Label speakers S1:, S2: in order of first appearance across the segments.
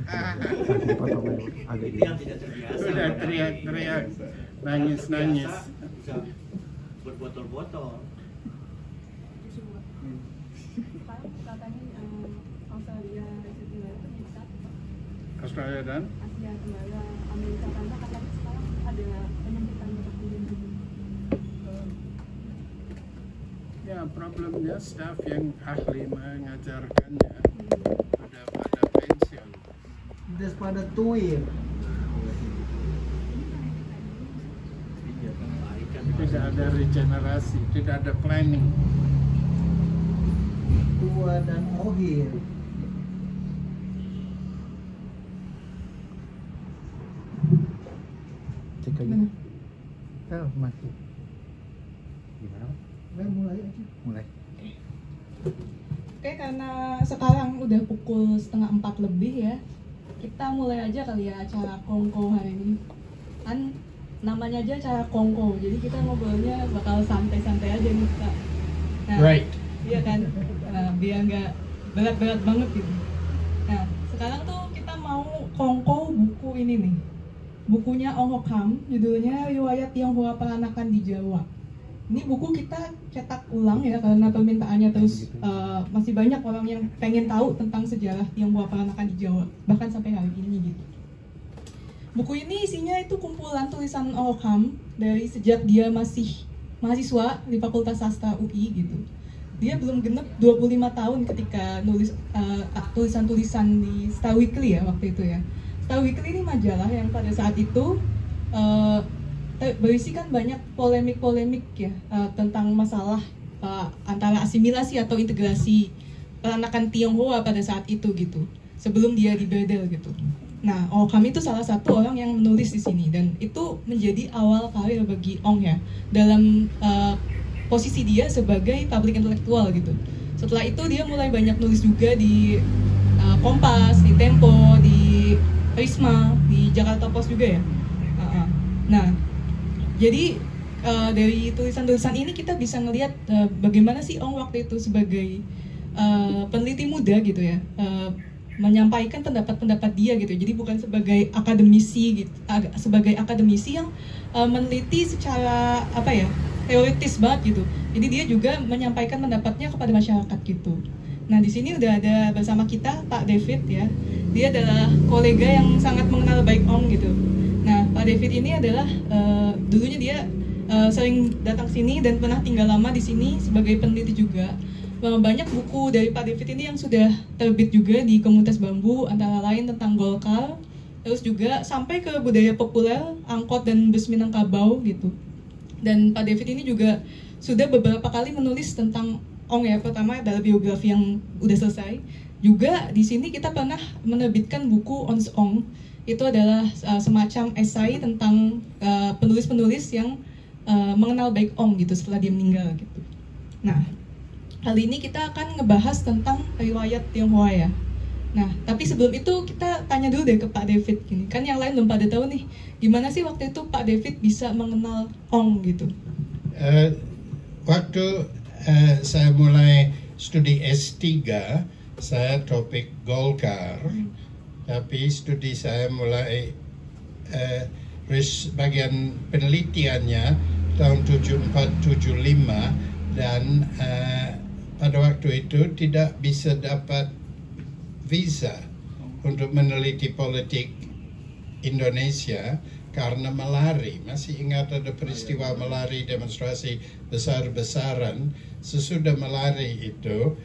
S1: Agak
S2: Yang tidak terbiasa.
S3: Udah teriak-teriak, nangis-nangis.
S2: Bisa berbotol-botol.
S4: Katanya Australia Tenggara itu bisa
S3: Australia dan
S4: Asia Tenggara Amerika karena katanya sekarang ada penyempitan seperti ini.
S3: ya problemnya staff yang ahli mengajarkannya udah pada pensiun.
S5: Udah pada tuir.
S3: Tidak ada regenerasi, tidak ada planning.
S5: Tua dan ohir.
S1: Cek lagi. Oh, mati. Gimana?
S5: Mulai aja.
S1: Mulai.
S6: Oke, karena sekarang udah pukul 3:30 lebih ya, kita mulai aja kali ya acara Kongko hari ini. Kan namanya aja acara Kongko, jadi kita ngobrolnya bakal santai-santai aja nih Kak. Nah,
S3: Right.
S6: iya kan, biar nggak berat-berat banget gitu. Nah, sekarang tuh kita mau Kongko buku ini nih. Bukunya Ong Hok Ham, judulnya Riwayat Tionghoa Peranakan di Jawa. Ini buku kita cetak ulang ya karena permintaannya terus masih banyak orang yang pengen tahu tentang sejarah Tionghoa Peranakan di Jawa, bahkan sampai hari ini gitu. Buku ini isinya itu kumpulan tulisan Ong Hok Ham dari sejak dia masih mahasiswa di Fakultas Sastra UI gitu. Dia belum genep 25 tahun ketika nulis tulisan-tulisan di Star Weekly ya waktu itu ya. Star Weekly ini majalah yang pada saat itu berisikan banyak polemik-polemik ya tentang masalah antara asimilasi atau integrasi peranakan Tionghoa pada saat itu gitu, sebelum dia dibedel gitu. Nah, Ong Ham itu salah satu orang yang menulis di sini dan itu menjadi awal karir bagi Ong ya dalam posisi dia sebagai public intelektual gitu. Setelah itu dia mulai banyak nulis juga di Kompas, di Tempo, di Prisma, di Jakarta Post juga ya. Nah, jadi dari tulisan-tulisan ini kita bisa ngelihat bagaimana sih Ong waktu itu sebagai peneliti muda gitu ya, menyampaikan pendapat-pendapat dia gitu. Jadi bukan sebagai akademisi gitu, sebagai akademisi yang meneliti secara apa ya, teoritis banget gitu. Jadi dia juga menyampaikan pendapatnya kepada masyarakat gitu. Nah, di sini udah ada bersama kita Pak David ya. Dia adalah kolega yang sangat mengenal baik Ong gitu. Nah, Pak David ini adalah dulunya dia sering datang sini dan pernah tinggal lama di sini sebagai peneliti juga. Banyak buku dari Pak David ini yang sudah terbit juga di Komunitas Bambu, antara lain tentang Golkar, terus juga sampai ke budaya populer, angkot dan bus Minangkabau gitu. Dan Pak David ini juga sudah beberapa kali menulis tentang Ong ya. Pertama adalah biografi yang udah selesai. Juga di sini kita pernah menerbitkan buku Ons Ong. Itu adalah semacam esai tentang penulis-penulis yang mengenal baik Ong gitu setelah dia meninggal gitu. Nah, kali ini kita akan ngebahas tentang riwayat Tionghoa ya. Nah, tapi sebelum itu kita tanya dulu deh ke Pak David gini. Kan yang lain belum pada tahu nih, gimana sih waktu itu Pak David bisa mengenal Ong gitu?
S7: Waktu saya mulai studi S3, saya topik Golkar. Tapi studi saya mulai bagian penelitiannya tahun 74-75 dan pada waktu itu tidak bisa dapat visa untuk meneliti politik Indonesia karena malari. Masih ingat ada peristiwa malari, demonstrasi besar-besaran. Sesudah malari itu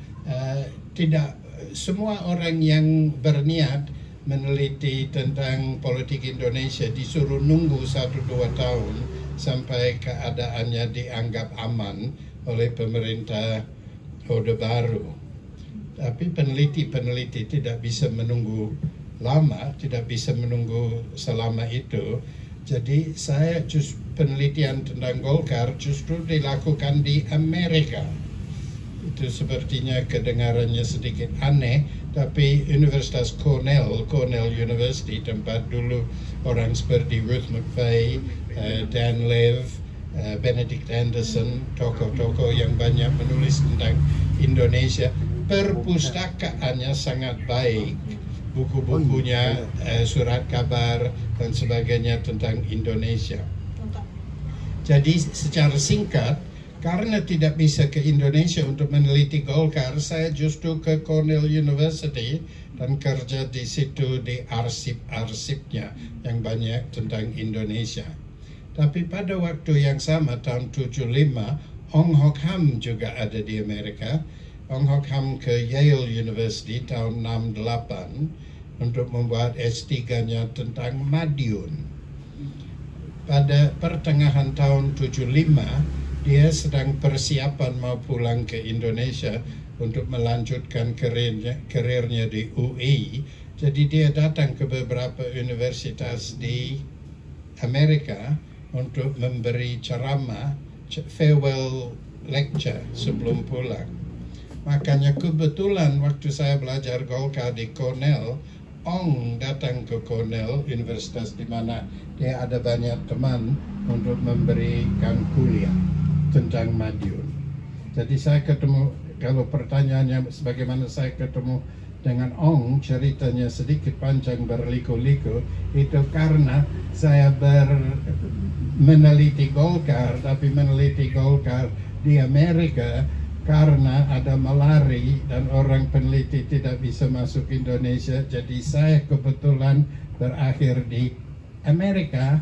S7: tidak semua orang yang berniat meneliti tentang politik Indonesia disuruh nunggu 1-2 tahun sampai keadaannya dianggap aman oleh pemerintah Orde Baru. Tapi peneliti-peneliti tidak bisa menunggu lama, tidak bisa menunggu selama itu. Jadi penelitian tentang Golkar justru dilakukan di Amerika. Itu sepertinya kedengarannya sedikit aneh, tapi Universitas Cornell University, tempat dulu orang seperti Ruth McVeigh, Dan Lev, Benedict Anderson, tokoh-tokoh yang banyak menulis tentang Indonesia, perpustakaannya sangat baik buku-bukunya, surat kabar dan sebagainya tentang Indonesia. Jadi secara singkat, karena tidak bisa ke Indonesia untuk meneliti Golkar, saya justru ke Cornell University dan kerja di situ di arsip-arsipnya yang banyak tentang Indonesia. Tapi pada waktu yang sama tahun 75, Ong Hok Ham juga ada di Amerika. Ong Hok Ham ke Yale University tahun 68 untuk membuat S3-nya tentang Madiun. Pada pertengahan tahun 75, dia sedang persiapan mau pulang ke Indonesia untuk melanjutkan karirnya di UI. Jadi dia datang ke beberapa universitas di Amerika untuk memberi ceramah, farewell lecture sebelum pulang. Makanya kebetulan waktu saya belajar Golkar di Cornell, Ong datang ke Cornell, universitas di mana dia ada banyak teman untuk memberikan kuliah tentang Madiun. Jadi saya ketemu, kalau pertanyaannya bagaimana saya ketemu dengan Ong, ceritanya sedikit panjang berliku-liku, itu karena saya meneliti Golkar, tapi meneliti Golkar di Amerika karena ada malari dan orang peneliti tidak bisa masuk Indonesia. Jadi saya kebetulan berakhir di Amerika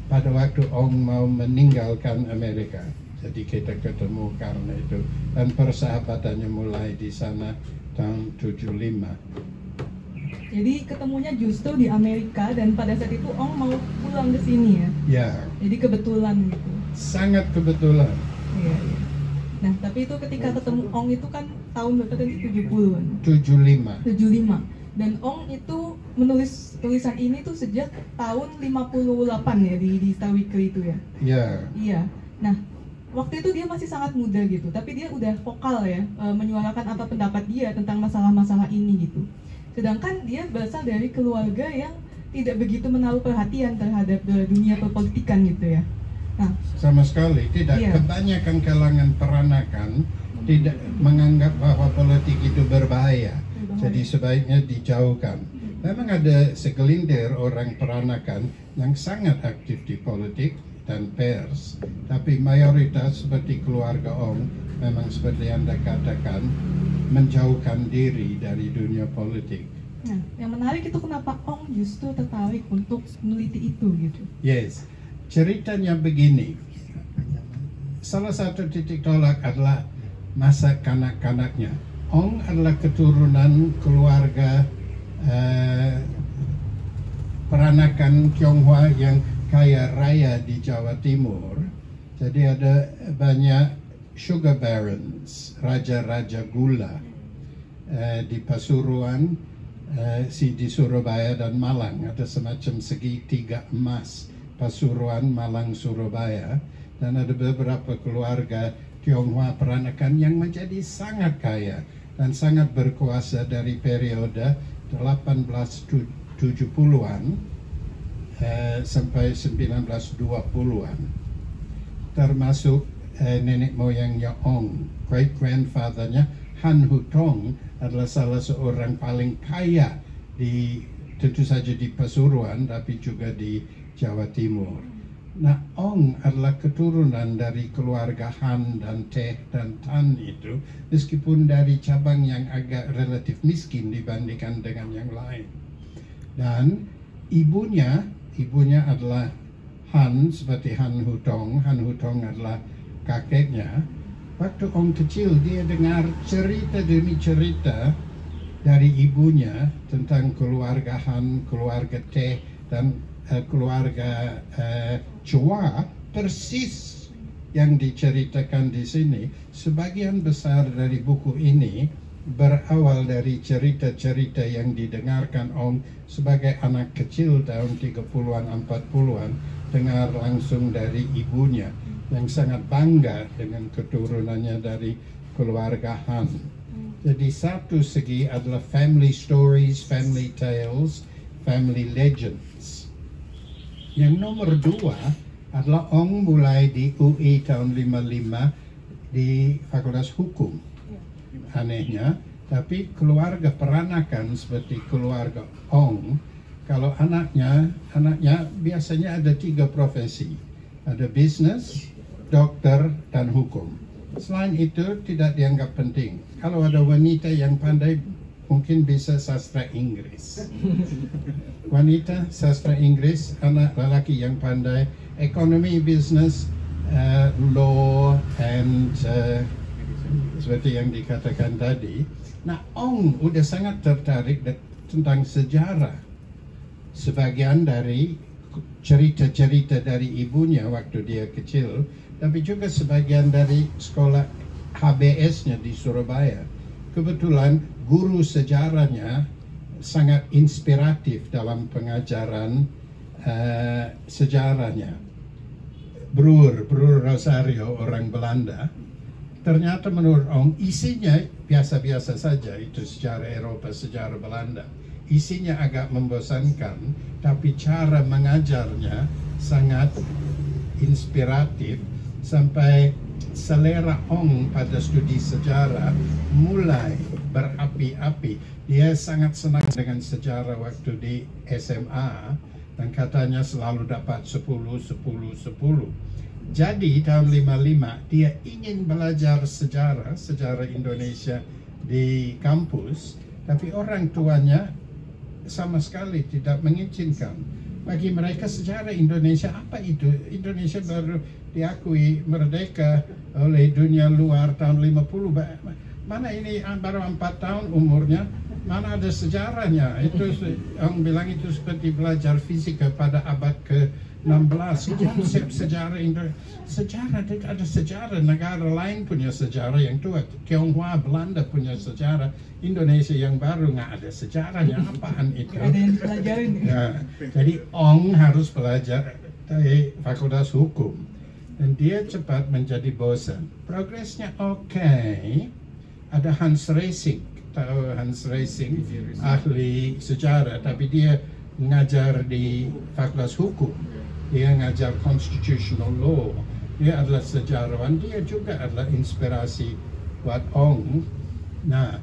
S7: pada waktu Ong mau meninggalkan Amerika. Jadi kita ketemu karena itu, dan persahabatannya mulai di sana tahun 75.
S6: Jadi ketemunya justru di Amerika, dan pada saat itu Ong mau pulang ke sini ya?
S7: Ya.
S6: Jadi kebetulan gitu.
S7: Sangat kebetulan.
S6: Iya, iya. Nah, tapi itu ketika ketemu Ong itu kan tahun berapa tadi? 70-an?
S7: 75.
S6: 75. Dan Ong itu menulis tulisan ini tuh sejak tahun 58 ya di Star Weekly itu ya?
S7: Ya.
S6: Iya. Nah, waktu itu dia masih sangat muda gitu, tapi dia udah vokal ya, menyuarakan apa pendapat dia tentang masalah-masalah ini gitu. Sedangkan dia berasal dari keluarga yang tidak begitu menaruh perhatian terhadap dunia perpolitikan gitu ya. Nah,
S7: sama sekali tidak.
S6: Iya.
S7: Kebanyakan kalangan peranakan tidak menganggap bahwa politik itu berbahaya. Jadi sebaiknya dijauhkan. Memang ada segelintir orang peranakan yang sangat aktif di politik dan pers, tapi mayoritas seperti keluarga Ong memang seperti Anda katakan menjauhkan diri dari dunia politik.
S6: Nah, yang menarik itu kenapa Ong justru tertarik untuk meneliti itu gitu.
S7: Yes, ceritanya begini. Salah satu titik tolak adalah masa kanak-kanaknya. Ong adalah keturunan keluarga peranakan Tionghoa yang kaya raya di Jawa Timur. Jadi ada banyak sugar barons, raja-raja gula di Pasuruan, di Surabaya dan Malang. Ada semacam segitiga emas, Pasuruan, Malang, Surabaya. Dan ada beberapa keluarga Tionghoa peranakan yang menjadi sangat kaya dan sangat berkuasa dari periode 1870-an sampai 1920-an. Termasuk nenek moyangnya Ong, great grandfathernya Han Hutong adalah salah seorang paling kaya tentu saja di Pasuruan tapi juga di Jawa Timur. Nah, Ong adalah keturunan dari keluarga Han dan Teh dan Tan itu, meskipun dari cabang yang agak relatif miskin dibandingkan dengan yang lain. Dan ibunya adalah Han, seperti Han Hutong. Han Hutong adalah kakeknya. Waktu Ong kecil, dia dengar cerita demi cerita dari ibunya tentang keluarga Han, keluarga Teh, dan keluarga Chua, persis yang diceritakan di sini. Sebagian besar dari buku ini berawal dari cerita-cerita yang didengarkan Ong sebagai anak kecil tahun 30-an, 40-an, dengar langsung dari ibunya yang sangat bangga dengan keturunannya dari keluarga Han. Jadi satu segi adalah family stories, family tales, family legends. Yang nomor dua adalah Ong mulai di UI tahun 55 di Fakultas Hukum. Anehnya, Tapi keluarga peranakan seperti keluarga Ong, kalau anaknya biasanya ada 3 profesi. Ada bisnis, dokter, dan hukum. Selain itu tidak dianggap penting. Kalau ada wanita yang pandai, mungkin bisa sastra Inggris. Wanita sastra Inggris, anak lelaki yang pandai ekonomi, bisnis, law, and seperti yang dikatakan tadi. Nah, Ong udah sangat tertarik tentang sejarah. Sebagian dari cerita-cerita dari ibunya waktu dia kecil, tapi juga sebagian dari sekolah HBS-nya di Surabaya. Kebetulan guru sejarahnya sangat inspiratif dalam pengajaran sejarahnya. Brur Rosario, orang Belanda. Ternyata menurut Ong, isinya biasa-biasa saja, itu sejarah Eropa, sejarah Belanda. Isinya agak membosankan, tapi cara mengajarnya sangat inspiratif, sampai selera Ong pada studi sejarah mulai berapi-api. Dia sangat senang dengan sejarah waktu di SMA, dan katanya selalu dapat 10. Jadi tahun 55 dia ingin belajar sejarah Indonesia di kampus, tapi orang tuanya sama sekali tidak mengizinkan. Bagi mereka sejarah Indonesia apa itu? Indonesia baru diakui merdeka oleh dunia luar tahun 50. Mana ini baru 4 tahun umurnya, mana ada sejarahnya? Itu orang bilang itu seperti belajar fisika pada abad ke-16. Konsep sejarah Indonesia, sejarah tidak ada sejarah. Negara lain punya sejarah yang tua. Tionghoa, Belanda punya sejarah. Indonesia yang baru nggak ada sejarahnya. Apaan itu?
S6: Nggak ada yang dipelajarin.
S7: Ya, jadi Ong harus belajar dari Fakultas Hukum, dan dia cepat menjadi bosan. Progresnya oke. Ada Hans Racing, tahu Hans Racing, ahli sejarah, tapi dia mengajar di Fakultas Hukum. Dia ngajar constitutional law. Dia adalah sejarawan. Dia juga adalah inspirasi buat Ong. Nah,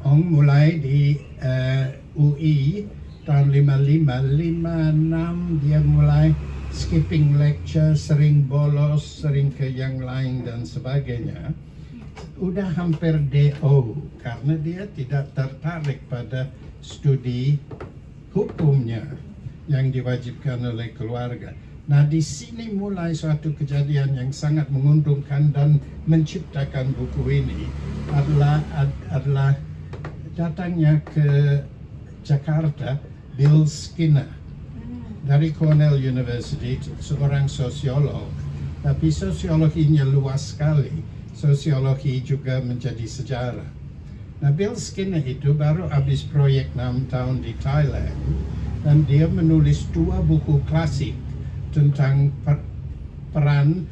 S7: Ong mulai di UI tahun 55, dia mulai skipping lecture, sering bolos, sering ke yang lain dan sebagainya. Udah hampir DO karena dia tidak tertarik pada studi hukumnya yang diwajibkan oleh keluarga. Nah, di sini mulai suatu kejadian yang sangat menguntungkan dan menciptakan buku ini adalah datangnya ke Jakarta Bill Skinner dari Cornell University, seorang sosiolog, tapi sosiologinya luas sekali. Sosiologi juga menjadi sejarah. Nah, Bill Skinner itu baru habis proyek 6 tahun di Thailand, dan dia menulis 2 buku klasik tentang peran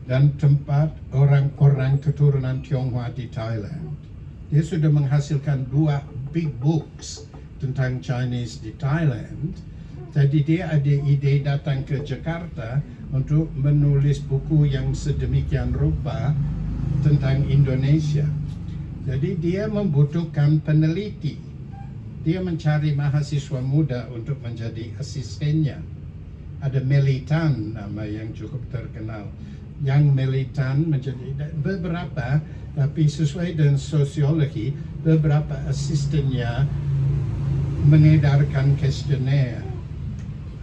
S7: dan tempat orang-orang keturunan Tionghoa di Thailand. Dia sudah menghasilkan 2 big books tentang Chinese di Thailand. Jadi dia ada ide datang ke Jakarta untuk menulis buku yang sedemikian rupa tentang Indonesia. Jadi dia membutuhkan peneliti. Dia mencari mahasiswa muda untuk menjadi asistennya. Ada Melitan, nama yang cukup terkenal. Yang Melitan menjadi beberapa, tapi sesuai dengan sosiologi, beberapa asistennya mengedarkan kuesioner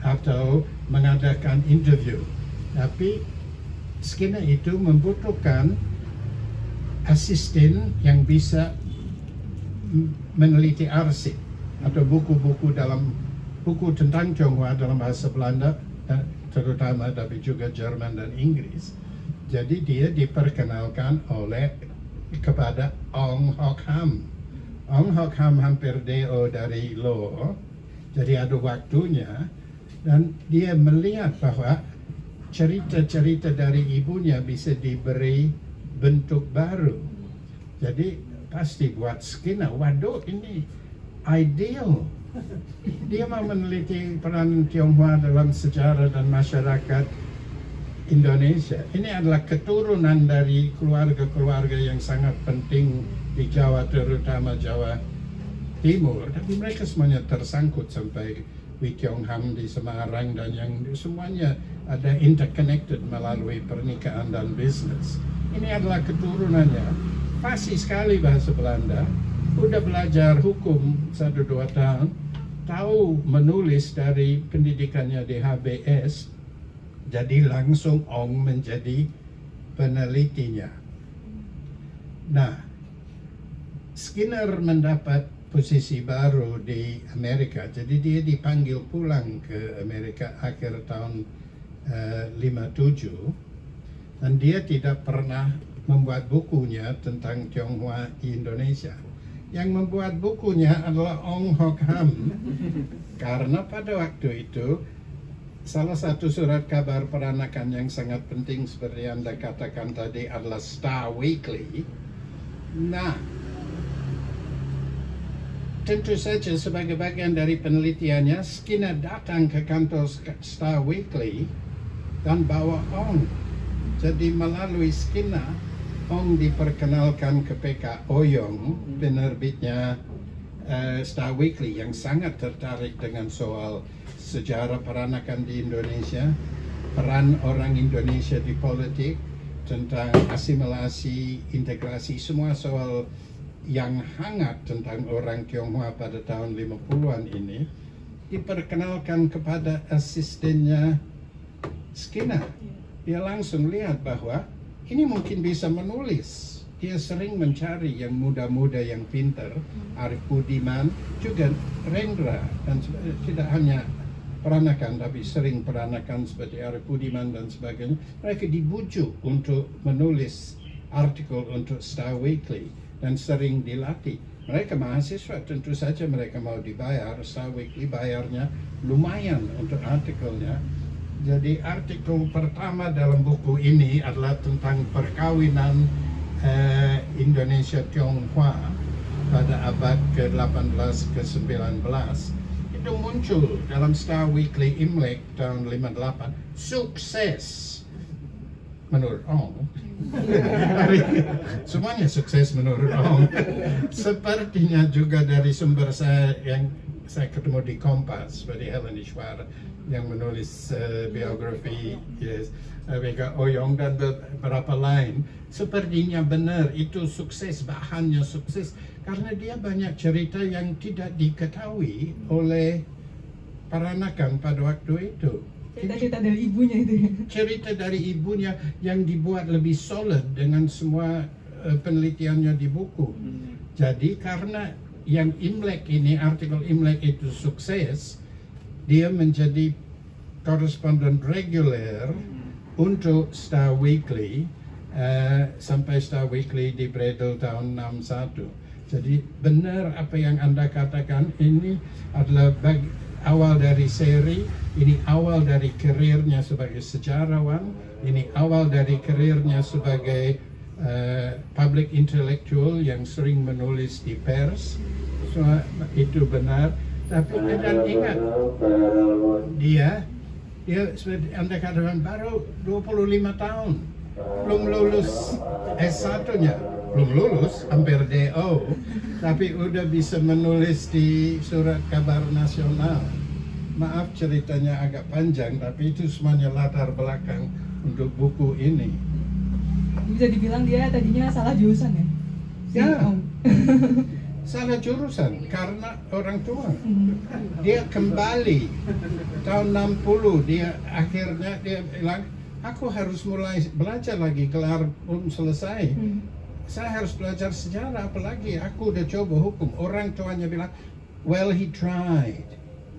S7: atau mengadakan interview. Tapi Skinner itu membutuhkan asisten yang bisa meneliti arsip atau buku-buku tentang Tionghoa dalam bahasa Belanda terutama, tapi juga Jerman dan Inggris. Jadi dia diperkenalkan kepada Ong Hok Ham. Ong Hok Ham hampir DO dari law, jadi ada waktunya, dan dia melihat bahwa cerita-cerita dari ibunya bisa diberi bentuk baru. Jadi pasti buat Skinner, waduh ini ideal. Dia mau meneliti peran Tionghoa dalam sejarah dan masyarakat Indonesia. Ini adalah keturunan dari keluarga-keluarga yang sangat penting di Jawa, terutama Jawa Timur, tapi mereka semuanya tersangkut sampai Wee Kiong Ham di Semarang, dan yang semuanya ada interconnected melalui pernikahan dan bisnis. Ini adalah keturunannya. Fasih sekali bahasa Belanda, udah belajar hukum 1-2 tahun, tahu menulis dari pendidikannya di HBS, jadi langsung Ong menjadi penelitinya. Nah, Skinner mendapat posisi baru di Amerika, jadi dia dipanggil pulang ke Amerika akhir tahun 57, dan dia tidak pernah membuat bukunya tentang Tionghoa di Indonesia. Yang membuat bukunya adalah Ong Hok Ham, karena pada waktu itu salah satu surat kabar peranakan yang sangat penting seperti Anda katakan tadi adalah Star Weekly. Nah, tentu saja sebagai bagian dari penelitiannya, Skinner datang ke kantor Star Weekly dan bawa Ong. Jadi melalui Skinner, Ong diperkenalkan ke PK Oyong, penerbitnya Star Weekly, yang sangat tertarik dengan soal sejarah peranakan di Indonesia, peran orang Indonesia di politik, tentang asimilasi, integrasi, semua soal yang hangat tentang orang Tionghoa pada tahun 50-an ini, diperkenalkan kepada asistennya Skinner. Dia langsung lihat bahwa ini mungkin bisa menulis. Dia sering mencari yang muda-muda yang pintar, Arif Budiman, juga Rendra, dan tidak hanya peranakan, tapi sering peranakan seperti Arif Budiman dan sebagainya. Mereka dibujuk untuk menulis artikel untuk Star Weekly dan sering dilatih. Mereka mahasiswa, tentu saja mereka mau dibayar. Star Weekly bayarnya lumayan untuk artikelnya. Jadi artikel pertama dalam buku ini adalah tentang perkawinan Indonesia Tionghoa pada abad ke-18 ke-19. Itu muncul dalam Star Weekly Imlek tahun 58. Sukses menurut Ong. Semuanya sukses menurut Ong. Sepertinya juga dari sumber saya yang saya ketemu di Kompas, seperti Helen Ishwara yang menulis biografi PK Oyong dan beberapa lain, sepertinya benar itu sukses, bahannya sukses, karena dia banyak cerita yang tidak diketahui oleh peranakan pada waktu itu.
S6: Cerita-cerita dari ibunya itu ya? Cerita
S7: dari ibunya yang dibuat lebih solid dengan semua penelitiannya di buku. Jadi karena yang Imlek ini, artikel Imlek itu sukses, dia menjadi koresponden reguler untuk Star Weekly sampai Star Weekly di Bredel tahun 61. Jadi benar apa yang Anda katakan, ini adalah awal dari seri, ini awal dari karirnya sebagai sejarawan, ini awal dari karirnya sebagai public intellectual yang sering menulis di pers. Semua itu benar. Tapi dan ingat, dia seperti Anda katakan baru 25 tahun, belum lulus S1-nya, belum lulus, hampir DO, tapi udah bisa menulis di Surat Kabar Nasional. Maaf ceritanya agak panjang, tapi itu semuanya latar belakang untuk buku ini.
S6: Bisa dibilang dia tadinya salah jurusan ya?
S7: Ya, salah jurusan karena orang tua. Dia kembali tahun 60, dia akhirnya dia bilang, aku harus mulai belajar lagi, kelar pun selesai. Saya harus belajar sejarah, apalagi aku udah coba hukum. Orang tuanya bilang, well he tried.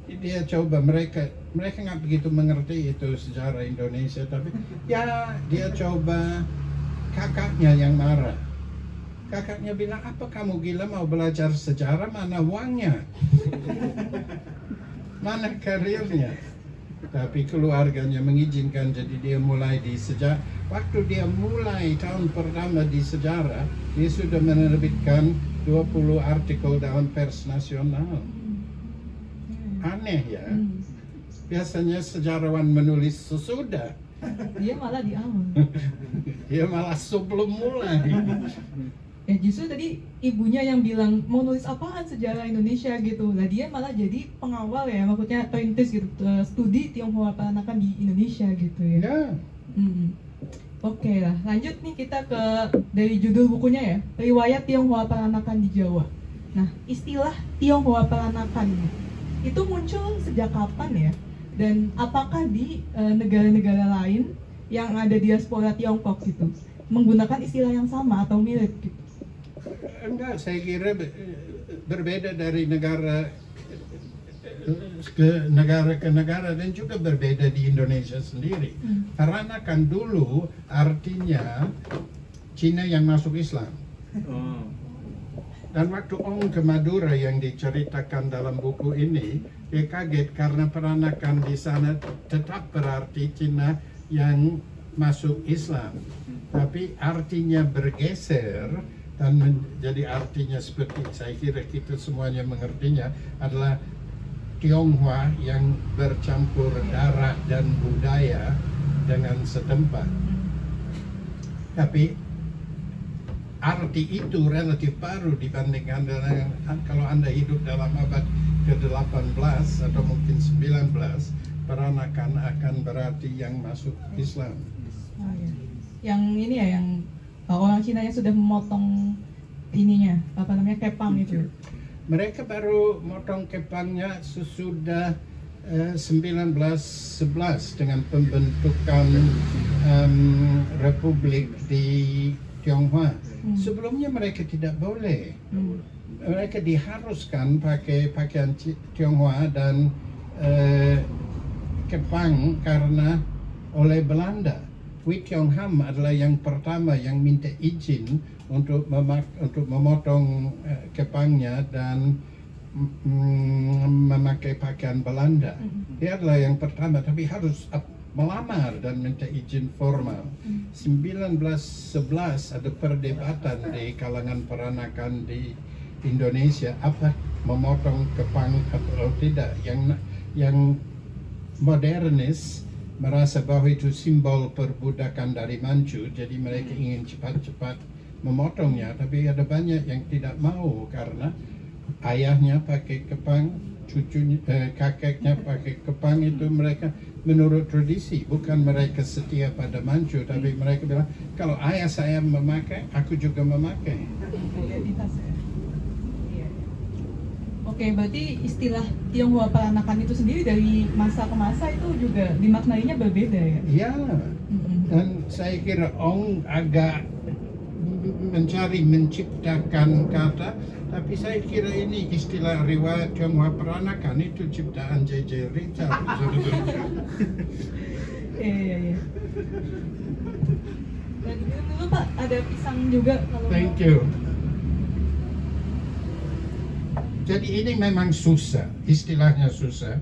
S7: Dia coba, mereka nggak begitu mengerti itu sejarah Indonesia, tapi ya dia coba. Kakaknya yang marah. Kakaknya bilang, apa kamu gila mau belajar sejarah, mana uangnya? Mana karirnya? Tapi keluarganya mengizinkan, jadi dia mulai di sejarah. Waktu dia mulai tahun pertama di sejarah, dia sudah menerbitkan 20 artikel dalam pers nasional. Aneh ya. Biasanya sejarawan menulis sesudah.
S6: Dia malah di awal.
S7: Dia malah sebelum mulai.
S6: Ya justru tadi ibunya yang bilang mau nulis apaan sejarah Indonesia gitu. Lah dia malah jadi pengawal ya, maksudnya perintis gitu, studi Tionghoa peranakan di Indonesia gitu ya.
S7: Ya.
S6: Oke lah, lanjut nih kita ke dari judul bukunya ya, Riwayat Tionghoa Peranakan di Jawa. Nah, istilah Tionghoa Peranakan itu muncul sejak kapan ya? Dan apakah di negara-negara lain yang ada diaspora Tiongkok gitu menggunakan istilah yang sama atau mirip gitu?
S7: Enggak, saya kira berbeda dari negara ke negara dan juga berbeda di Indonesia sendiri. Peranakan dulu artinya Cina yang masuk Islam. Dan waktu Ong ke Madura yang diceritakan dalam buku ini, dia kaget karena peranakan di sana tetap berarti Cina yang masuk Islam. Tapi artinya bergeser dan menjadi artinya seperti saya kira kita semuanya mengertinya adalah Tionghoa yang bercampur darah dan budaya dengan setempat. Tapi arti itu relatif baru dibandingkan dengan kalau Anda hidup dalam abad ke-18 atau mungkin 19, peranakan akan berarti yang masuk Islam.
S6: Oh, ya. Yang ini ya, yang orang Cina yang sudah memotong ininya, apa namanya, kepang itu.
S7: Mereka baru motong kepangnya sesudah 1911 dengan pembentukan republik di Tionghoa. Sebelumnya mereka tidak boleh. Mereka diharuskan pakai pakaian Tionghoa dan kepang karena oleh Belanda. Wei Tiong Ham adalah yang pertama yang minta izin untuk memotong kepangnya dan memakai pakaian Belanda. Dia adalah yang pertama, tapi harus melamar dan minta izin formal. 1911 ada perdebatan di kalangan peranakan di Indonesia apa memotong kepang atau tidak. Yang modernis merasa bahwa itu simbol perbudakan dari Manchu, jadi mereka ingin cepat-cepat memotongnya. Tapi ada banyak yang tidak mau karena ayahnya pakai kepang, kakeknya pakai kepang. Itu mereka menurut tradisi, bukan mereka setia pada Manchu, tapi mereka bilang kalau ayah saya memakai, aku juga memakai.
S6: Identitas ya. Oke, berarti istilah Tionghoa peranakan itu sendiri dari masa ke masa itu juga dimaknainya berbeda ya?
S7: Ya, dan saya kira Ong agak menciptakan kata, tapi saya kira ini istilah riwayat Tionghoa peranakan itu ciptaan J.J. Rizal.
S6: Iya. Dan dulu Pak ada pisang juga kalau
S7: Thank you. Jadi ini memang susah, istilahnya susah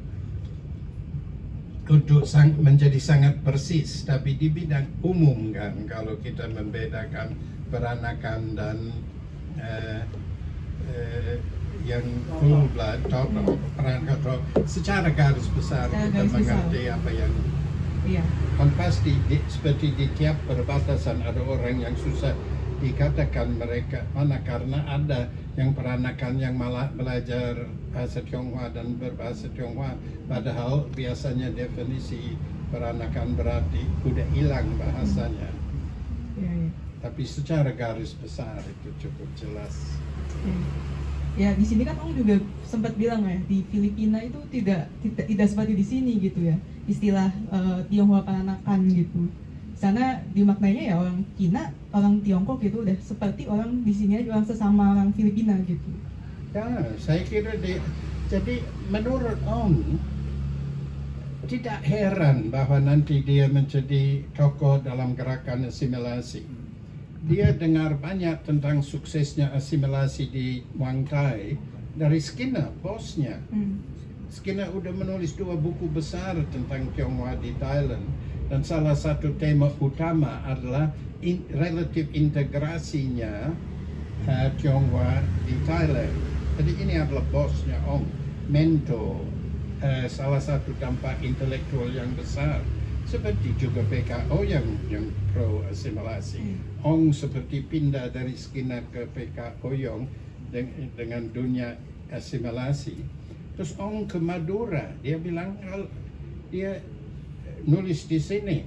S7: untuk menjadi sangat persis, tapi di bidang umum kan kalau kita membedakan peranakan dan yang full blood, total, peranakan secara garis besar kita mengerti apa yang pasti seperti di tiap perbatasan ada orang yang susah dikatakan mereka mana karena ada yang peranakan yang malah belajar bahasa Tionghoa dan berbahasa Tionghoa, padahal biasanya definisi peranakan berarti udah hilang bahasanya. Tapi secara garis besar itu cukup jelas.
S6: Ya di sini kan Om juga sempat bilang ya, di Filipina itu tidak seperti di sini gitu ya, istilah Tionghoa peranakan gitu. Sana dimaknainya ya orang Cina, orang Tiongkok gitu udah seperti orang di sini aja, orang sesama orang Filipina gitu.
S7: Ya, saya kira jadi menurut Ong tidak heran bahwa nanti dia menjadi tokoh dalam gerakan asimilasi. Dia dengar banyak tentang suksesnya asimilasi di Muang Thai dari Skinner, bosnya. Skinner udah menulis 2 buku besar tentang Tionghoa di Thailand. Dan salah satu tema utama adalah relatif integrasinya Tionghoa di Thailand. Jadi ini adalah bosnya Ong, mentor, salah satu dampak intelektual yang besar. seperti juga PKO yang pro asimilasi. Ong seperti pindah dari Skinner ke PKO yang dengan dunia asimilasi. Terus Ong ke Madura, dia bilang, dia nulis di sini,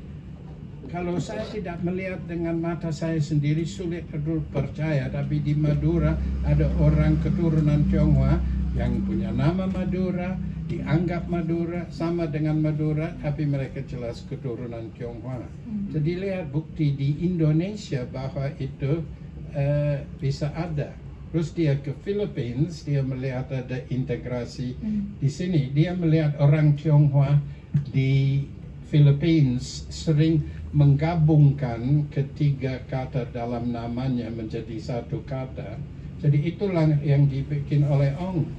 S7: kalau saya tidak melihat dengan mata saya sendiri sulit untuk percaya, tapi di Madura ada orang keturunan Tionghoa yang punya nama Madura, dianggap Madura sama dengan Madura, tapi mereka jelas keturunan Tionghoa. Jadi lihat bukti di Indonesia bahwa itu bisa ada. Terus dia ke Philippines, dia melihat ada integrasi di sini. Dia melihat orang Tionghoa di Philippines sering menggabungkan ketiga kata dalam namanya menjadi satu kata. Jadi itulah yang dibikin oleh Ong.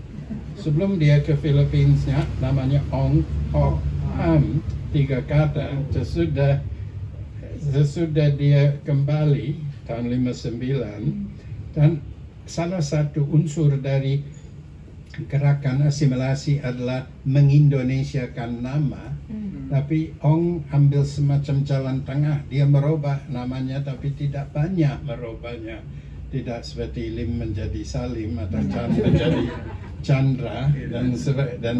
S7: Sebelum dia ke Philippines-nya, namanya Ong Hock Ham, 3 kata. Sesudah dia kembali tahun 59, dan salah satu unsur dari gerakan asimilasi adalah mengindonesiakan nama. Tapi Ong ambil semacam jalan tengah. Dia merubah namanya tapi tidak banyak merubahnya. Tidak seperti Lim menjadi Salim atau Chan menjadi Chandra dan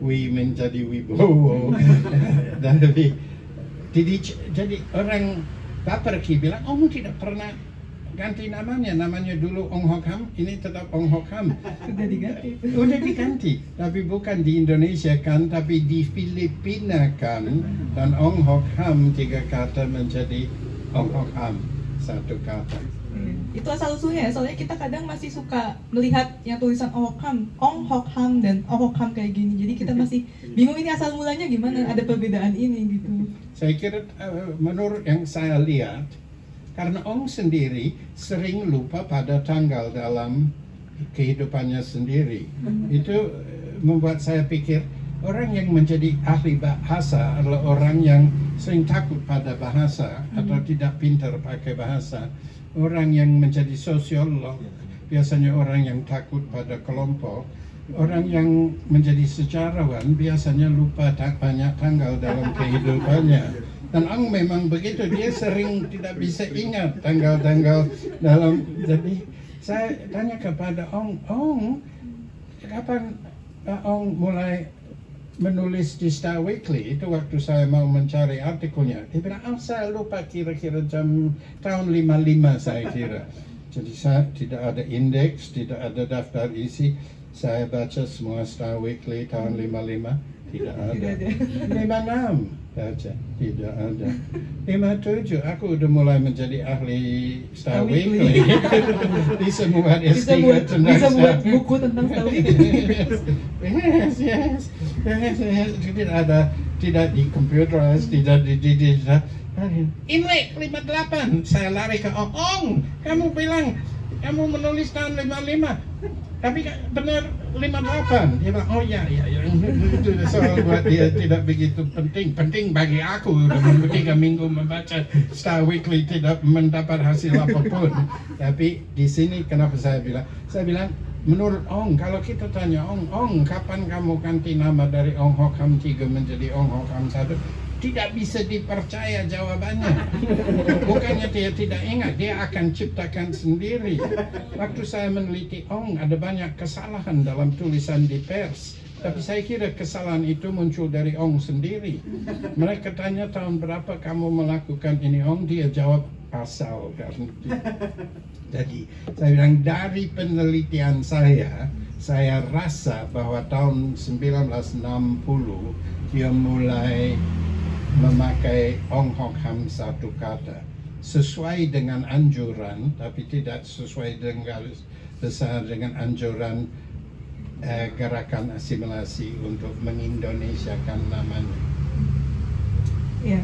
S7: Wi menjadi Wibowo. Jadi orang Baperki bilang Ong tidak pernah ganti namanya dulu Ong Hock Ham, ini tetap Ong Hock Ham. Udah diganti, tapi bukan di Indonesia kan, tapi di Filipina kan, dan Ong Hock Ham 3 kata menjadi Ong Hock Ham 1 kata.
S6: Itu asal usulnya, soalnya kita kadang masih suka melihat yang tulisan Ong Hock Ham dan Ong Hock Ham kayak gini, jadi kita masih bingung ini asal mulanya gimana, ada perbedaan ini gitu.
S7: Saya kira menurut yang saya lihat, karena Ong sendiri sering lupa pada tanggal dalam kehidupannya sendiri. Itu membuat saya pikir orang yang menjadi ahli bahasa adalah orang yang sering takut pada bahasa atau tidak pintar pakai bahasa. Orang yang menjadi sosiolog biasanya orang yang takut pada kelompok. Orang yang menjadi sejarawan biasanya lupa banyak tanggal dalam kehidupannya. Dan Ong memang begitu, dia sering tidak bisa ingat tanggal-tanggal dalam. Jadi saya tanya kepada Ong, kapan Ong mulai menulis di Star Weekly? Itu waktu saya mau mencari artikelnya. Dia bilang, saya lupa kira-kira tahun 55 saya kira. Jadi saya tidak ada indeks, tidak ada daftar isi. Saya baca semua Star Weekly tahun 55, tidak ada. 56. Baca, tidak ada. 57, aku udah mulai menjadi ahli Star Weekly. Bisa buat
S6: buku tentang Star Weekly.
S7: Yes. Tidak di computerized, tidak di digital. Imlek 58, saya lari ke Ong. Kamu bilang kamu menulis tahun 55. Tapi benar 58. Dia bilang, ya. Itu soal buat dia tidak begitu penting. Penting bagi aku, udah 3 minggu membaca Star Weekly tidak mendapat hasil apapun. Tapi di sini kenapa saya bilang, menurut Ong, kalau kita tanya Ong, kapan kamu ganti nama dari Ong Hock Ham 3 menjadi Ong Hock Ham 1? Tidak bisa dipercaya jawabannya. Bukannya dia tidak ingat, dia akan ciptakan sendiri. Waktu saya meneliti Ong, ada banyak kesalahan dalam tulisan di pers. Tapi saya kira kesalahan itu muncul dari Ong sendiri. Mereka tanya tahun berapa kamu melakukan ini Ong, dia jawab asal. Jadi saya bilang dari penelitian saya rasa bahwa tahun 1960 dia mulai memakai Ong Hock Ham 1 kata sesuai dengan anjuran, tapi tidak sesuai dengan garis besar dengan anjuran gerakan asimilasi untuk mengindonesiakan namanya.
S6: Ya,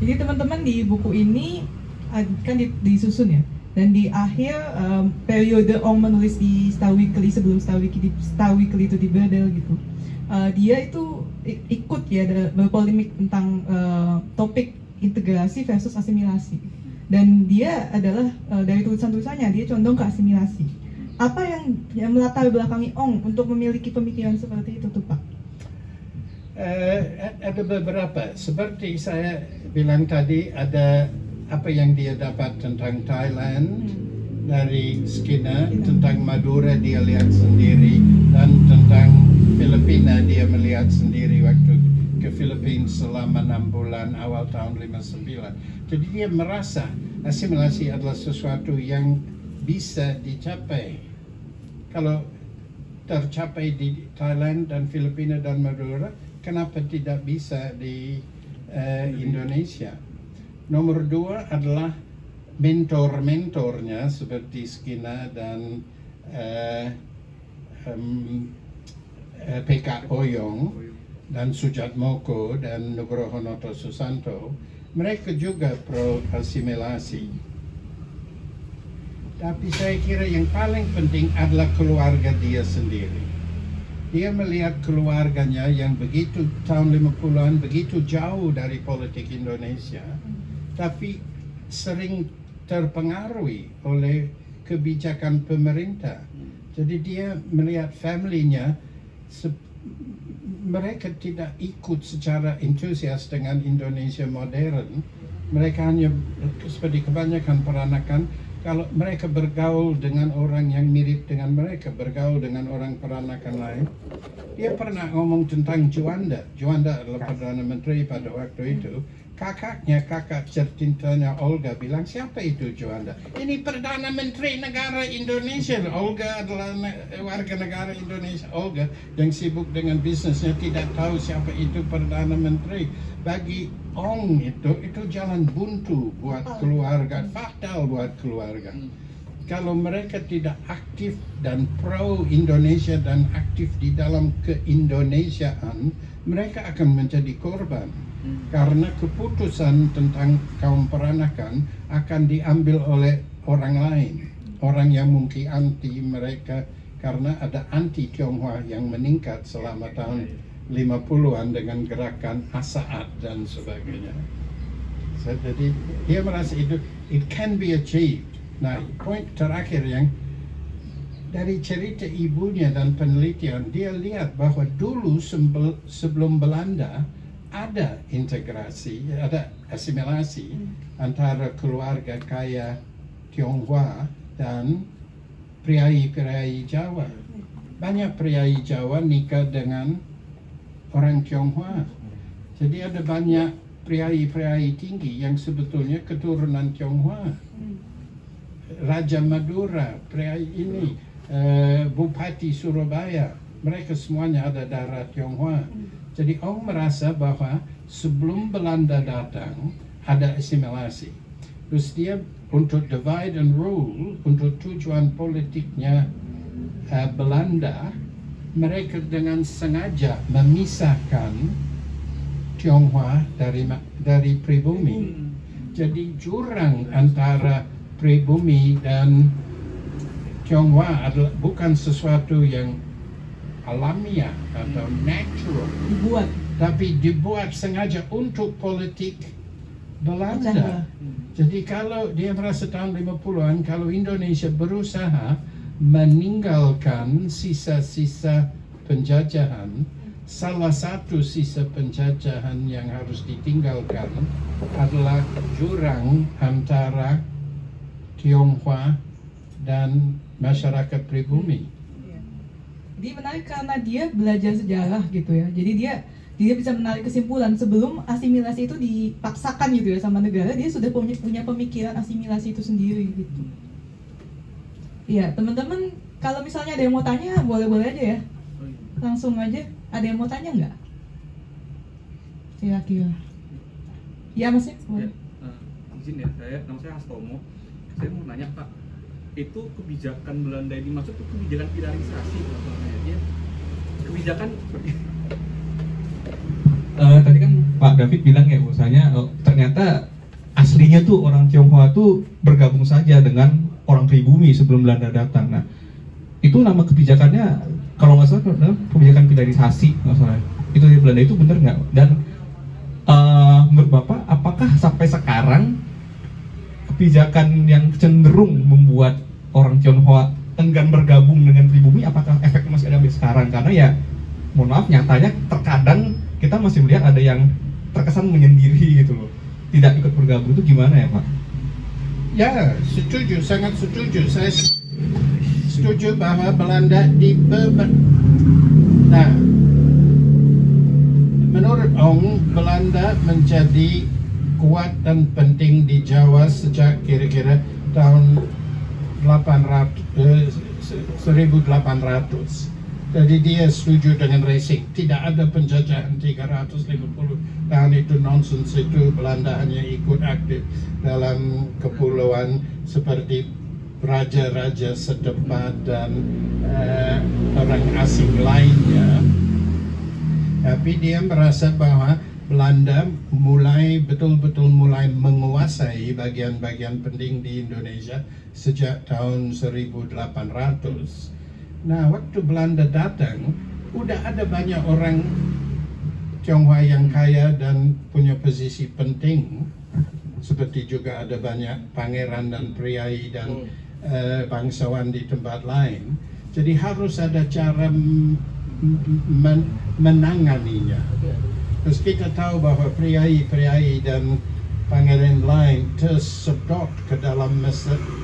S6: jadi teman-teman di buku ini kan disusun ya, dan di akhir periode Ong menulis di Star Weekly sebelum Star Weekly itu dibedel gitu. Dia itu ikut ya berpolemik tentang topik integrasi versus asimilasi, dan dia adalah dari tulisan-tulisannya dia condong ke asimilasi. Apa yang melatar belakangi Ong untuk memiliki pemikiran seperti itu tuh Pak?
S7: Ada beberapa, seperti saya bilang tadi, ada apa yang dia dapat tentang Thailand dari Skinner, tentang Madura dia lihat sendiri, dan tentang Filipina dia melihat sendiri waktu ke Filipina selama 6 bulan awal tahun 59. Jadi dia merasa asimilasi adalah sesuatu yang bisa dicapai. Kalau tercapai di Thailand dan Filipina dan Madura, kenapa tidak bisa di Indonesia? Nomor 2 adalah mentor-mentornya seperti Skinner dan PK Oyong dan Sujatmoko dan Nugroho Noto Susanto. Mereka juga pro asimilasi. Tapi saya kira yang paling penting adalah keluarga dia sendiri. Dia melihat keluarganya yang begitu tahun 50-an begitu jauh dari politik Indonesia, tapi sering terpengaruhi oleh kebijakan pemerintah. Jadi dia melihat family-nya, mereka tidak ikut secara entusias dengan Indonesia modern. Mereka hanya seperti kebanyakan peranakan, kalau mereka bergaul dengan orang yang mirip dengan mereka, bergaul dengan orang peranakan lain. Dia pernah ngomong tentang Juanda. Juanda adalah Perdana Menteri pada waktu itu. Kakaknya, kakak tercintanya Olga bilang, siapa itu Juanda? Ini Perdana Menteri negara Indonesia. Olga adalah warga negara Indonesia. Olga yang sibuk dengan bisnisnya tidak tahu siapa itu Perdana Menteri. Bagi Ong itu jalan buntu buat keluarga, fatal buat keluarga. Kalau mereka tidak aktif dan pro Indonesia dan aktif di dalam keindonesiaan, mereka akan menjadi korban. Karena keputusan tentang kaum peranakan akan diambil oleh orang lain, orang yang mungkin anti mereka, karena ada anti Tionghoa yang meningkat selama tahun 50-an dengan gerakan Asaat dan sebagainya. Jadi dia merasa itu it can be achieved. Nah, poin terakhir yang dari cerita ibunya dan penelitian, dia lihat bahwa dulu sebelum Belanda ada integrasi, ada asimilasi antara keluarga kaya Tionghoa dan priai-priai Jawa. Banyak priai Jawa nikah dengan orang Tionghoa. Jadi ada banyak priai-priai tinggi yang sebetulnya keturunan Tionghoa. Raja Madura, priai ini, Bupati Surabaya, mereka semuanya ada darah Tionghoa. Jadi Ong merasa bahwa sebelum Belanda datang ada asimilasi. Terus dia untuk divide and rule, untuk tujuan politiknya Belanda, mereka dengan sengaja memisahkan Tionghoa dari pribumi. Jadi jurang antara pribumi dan Tionghoa adalah bukan sesuatu yang alamiah atau natural, tapi dibuat sengaja untuk politik Belanda. Jadi kalau dia merasa tahun 50-an, kalau Indonesia berusaha meninggalkan sisa-sisa penjajahan, salah satu sisa penjajahan yang harus ditinggalkan adalah jurang antara Tionghoa dan masyarakat pribumi.
S6: Dia menarik karena dia belajar sejarah gitu ya. Jadi dia bisa menarik kesimpulan sebelum asimilasi itu dipaksakan gitu ya sama negara, dia sudah punya pemikiran asimilasi itu sendiri gitu. Iya, teman-teman, kalau misalnya ada yang mau tanya, boleh-boleh aja ya. Langsung aja. Ada yang mau tanya nggak? Kira-kira. Iya, Mas ya? Boleh.
S8: Izin ya, nama saya Hastomo. Saya mau nanya, Pak, itu kebijakan Belanda ini maksud itu kebijakan polarisasi maksudnya dia kebijakan
S9: tadi kan Pak David bilang ya bahwasanya ternyata aslinya tuh orang Tionghoa tuh bergabung saja dengan orang pribumi sebelum Belanda datang. Nah, itu nama kebijakannya kalau nggak salah kebijakan polarisasi nggak salah. Itu di Belanda itu benar nggak? Dan menurut Bapak apakah sampai sekarang kebijakan yang cenderung membuat orang Tionghoa enggan bergabung dengan pribumi, apakah efeknya masih ada sampai sekarang? Karena ya, mohon maaf, nyatanya terkadang kita kita masih melihat ada yang terkesan menyendiri gitu loh, tidak ikut bergabung, itu gimana ya Pak?
S7: Ya, setuju, sangat setuju. Saya setuju bahwa Belanda Nah, menurut Ong, Belanda menjadi kuat dan penting di Jawa sejak kira-kira tahun 1800. Jadi dia setuju dengan Racing. Tidak ada penjajahan 350 tahun, itu nonsens. Itu Belanda hanya ikut aktif dalam kepulauan seperti raja-raja setempat dan orang asing lainnya. Tapi dia merasa bahwa Belanda betul-betul mulai menguasai bagian-bagian penting di Indonesia sejak tahun 1800. Nah, waktu Belanda datang, udah ada banyak orang Tionghoa yang kaya dan punya posisi penting, seperti juga ada banyak pangeran dan priai dan bangsawan di tempat lain. Jadi harus ada cara menanganinya. Terus kita tahu bahwa priai dan pangeran lain tersedot ke dalam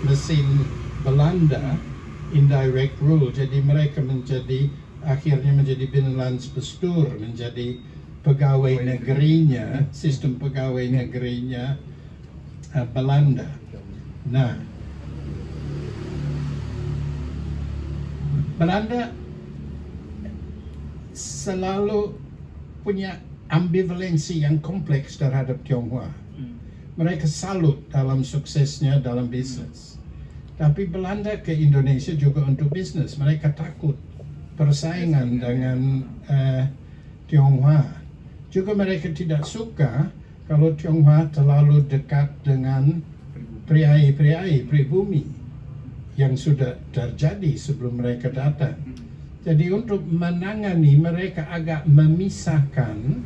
S7: mesin Belanda, indirect rule. Jadi mereka akhirnya menjadi Binnenlandsbestuur, menjadi pegawai negerinya, sistem pegawai negerinya Belanda. Nah, Belanda selalu punya ambivalensi yang kompleks terhadap Tionghoa. Mereka salut dalam suksesnya dalam bisnis. Tapi Belanda ke Indonesia juga untuk bisnis. Mereka takut persaingan dengan Tionghoa. Juga mereka tidak suka kalau Tionghoa terlalu dekat dengan pribumi yang sudah terjadi sebelum mereka datang. Jadi untuk menangani, mereka agak memisahkan,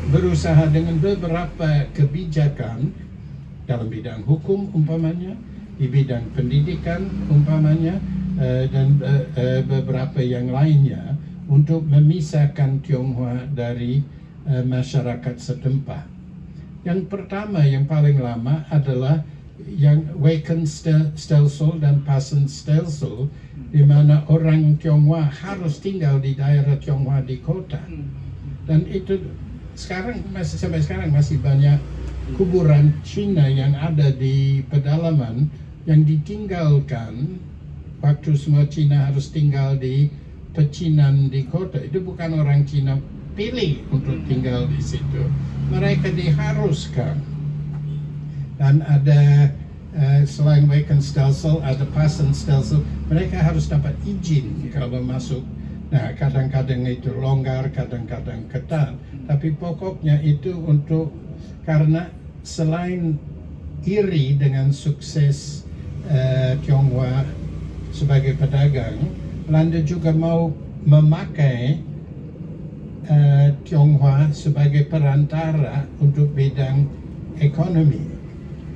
S7: berusaha dengan beberapa kebijakan dalam bidang hukum umpamanya, di bidang pendidikan umpamanya, dan beberapa yang lainnya untuk memisahkan Tionghoa dari masyarakat setempat. Yang pertama, yang paling lama adalah yang Weken-Stelsel dan Passen-Stelsel, di mana orang Tionghoa harus tinggal di daerah Tionghoa di kota. Dan itu sampai sekarang masih banyak kuburan Cina yang ada di pedalaman yang ditinggalkan waktu semua Cina harus tinggal di pecinan di kota. Itu bukan orang Cina pilih untuk tinggal di situ, mereka diharuskan. Dan ada selain Weken-Stelsel, ada Passen-Stelsel, mereka harus dapat izin kalau masuk. Nah, kadang-kadang itu longgar, kadang-kadang ketat. Tapi pokoknya itu karena selain iri dengan sukses Tionghoa sebagai pedagang, Belanda juga mau memakai Tionghoa sebagai perantara untuk bidang ekonomi.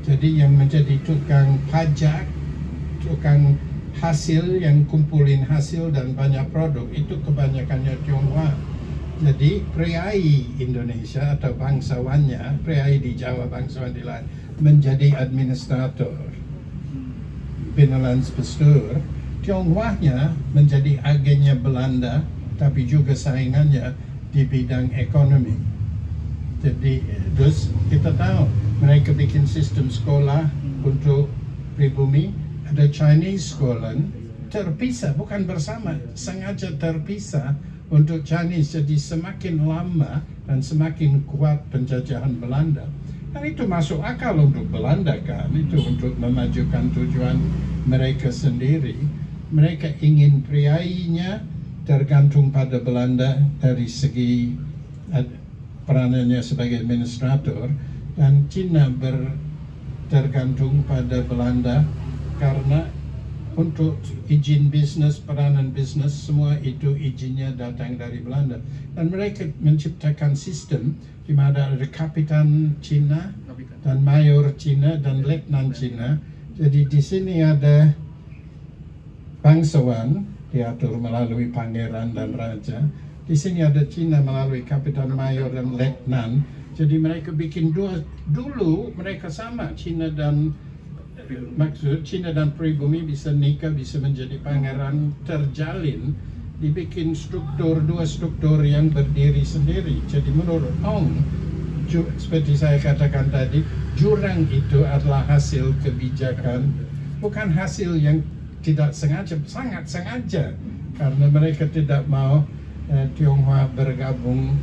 S7: Jadi yang menjadi tukang pajak, tukang hasil, yang kumpulin hasil dan banyak produk, itu kebanyakannya Tionghoa. Jadi priai Indonesia atau bangsawannya, priai di Jawa, bangsawan di lain, menjadi administrator Binnenlandsbestuur. Tionghoanya menjadi agennya Belanda, tapi juga saingannya di bidang ekonomi. Jadi terus kita tahu mereka bikin sistem sekolah untuk pribumi, ada Chinese sekolah terpisah, bukan bersama, sengaja terpisah untuk Chinese. Jadi semakin lama dan semakin kuat penjajahan Belanda. Dan itu masuk akal untuk Belanda kan, itu untuk memajukan tujuan mereka sendiri. Mereka ingin priainya tergantung pada Belanda dari segi peranannya sebagai administrator, dan Cina tergantung pada Belanda karena untuk izin bisnis, peranan bisnis, semua itu izinnya datang dari Belanda. Dan mereka menciptakan sistem di mana ada kapitan Cina dan mayor Cina dan letnan Cina. Jadi di sini ada bangsawan diatur melalui pangeran dan raja, Di sini ada Cina melalui Kapitan Mayor dan Letnan. Jadi mereka bikin dulu mereka sama, Cina dan Cina dan pribumi bisa nikah, bisa menjadi pangeran, terjalin, dibikin dua struktur yang berdiri sendiri. Jadi menurut Ong, seperti saya katakan tadi, jurang itu adalah hasil kebijakan, bukan hasil yang tidak sengaja, sangat sengaja, karena mereka tidak mau Tionghoa bergabung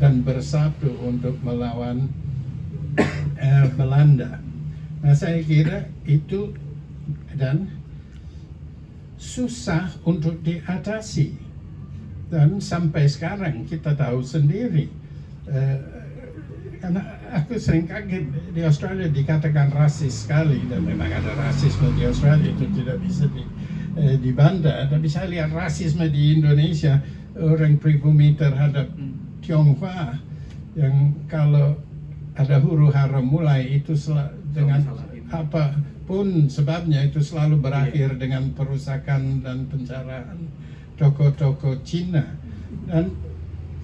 S7: dan bersatu untuk melawan Belanda. Nah, saya kira itu dan susah untuk diatasi, dan sampai sekarang kita tahu sendiri. Karena aku sering kaget di Australia dikatakan rasis sekali, dan memang ada rasisme di Australia, itu tidak bisa dibantah. Tapi saya lihat rasisme di Indonesia, orang pribumi terhadap Tionghoa, yang kalau ada huru hara mulai itu dengan apapun sebabnya itu selalu berakhir dengan perusakan dan penjaraan toko-toko Cina. Dan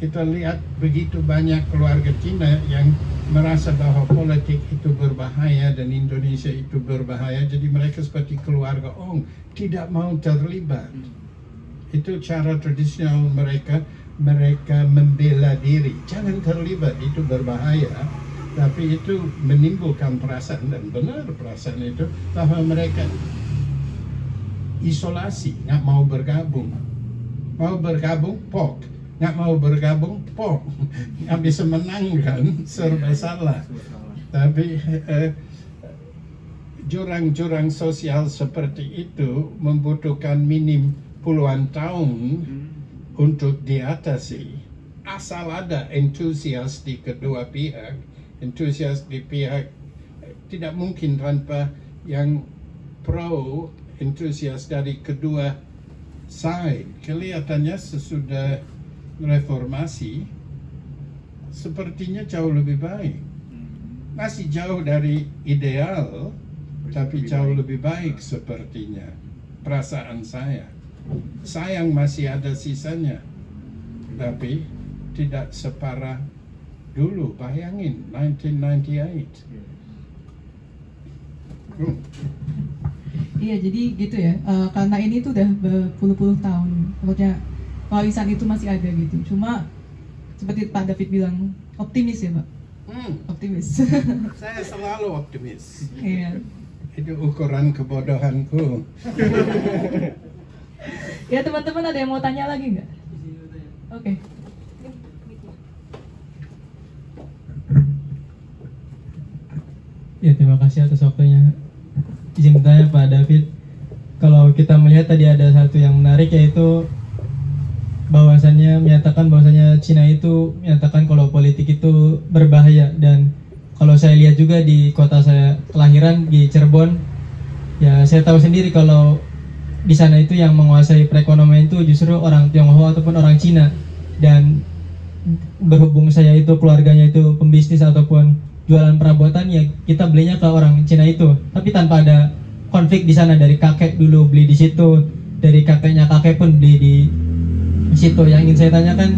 S7: kita lihat begitu banyak keluarga Cina yang merasa bahwa politik itu berbahaya dan Indonesia itu berbahaya, jadi mereka seperti keluarga Ong tidak mau terlibat. Itu cara tradisional mereka membela diri, jangan terlibat, itu berbahaya. Tapi itu menimbulkan perasaan, dan benar perasaan itu, bahwa mereka isolasi, nggak mau bergabung. Mau bergabung, pok. Nggak mau bergabung, pok. Nggak bisa menangkan, serba salah. Tapi jurang-jurang sosial seperti itu membutuhkan minim puluhan tahun untuk diatasi. Asal ada entusias di kedua pihak. Entusias di pihak tidak mungkin tanpa yang pro entusias dari kedua side. Kelihatannya sesudah reformasi sepertinya jauh lebih baik. Masih jauh dari ideal, tapi jauh lebih baik sepertinya. Perasaan saya. Sayang masih ada sisanya, tapi tidak separah dulu. Bayangin 1998.
S6: Iya, jadi gitu ya. Karena ini tuh udah berpuluh-puluh tahun, maksudnya warisan itu masih ada gitu. Cuma seperti Pak David bilang, optimis ya Pak. Optimis.
S7: Saya selalu optimis.
S6: Iya.
S7: Itu ukuran kebodohanku.
S6: Ya teman-teman, ada yang mau tanya lagi nggak? Oke.
S10: Ya, terima kasih atas waktunya. Izin bertanya Pak David, kalau kita melihat tadi ada satu yang menarik, yaitu menyatakan bahwasannya Cina itu menyatakan kalau politik itu berbahaya. Dan kalau saya lihat juga di kota saya kelahiran di Cirebon, ya saya tahu sendiri kalau di sana itu yang menguasai perekonomian itu justru orang Tionghoa ataupun orang Cina. Dan berhubung saya itu keluarganya itu pembisnis ataupun jualan perabotan, ya kita belinya ke orang Cina itu, tapi tanpa ada konflik di sana. Dari kakek dulu beli di situ, dari kakeknya kakek pun beli di situ. Yang ingin saya tanyakan,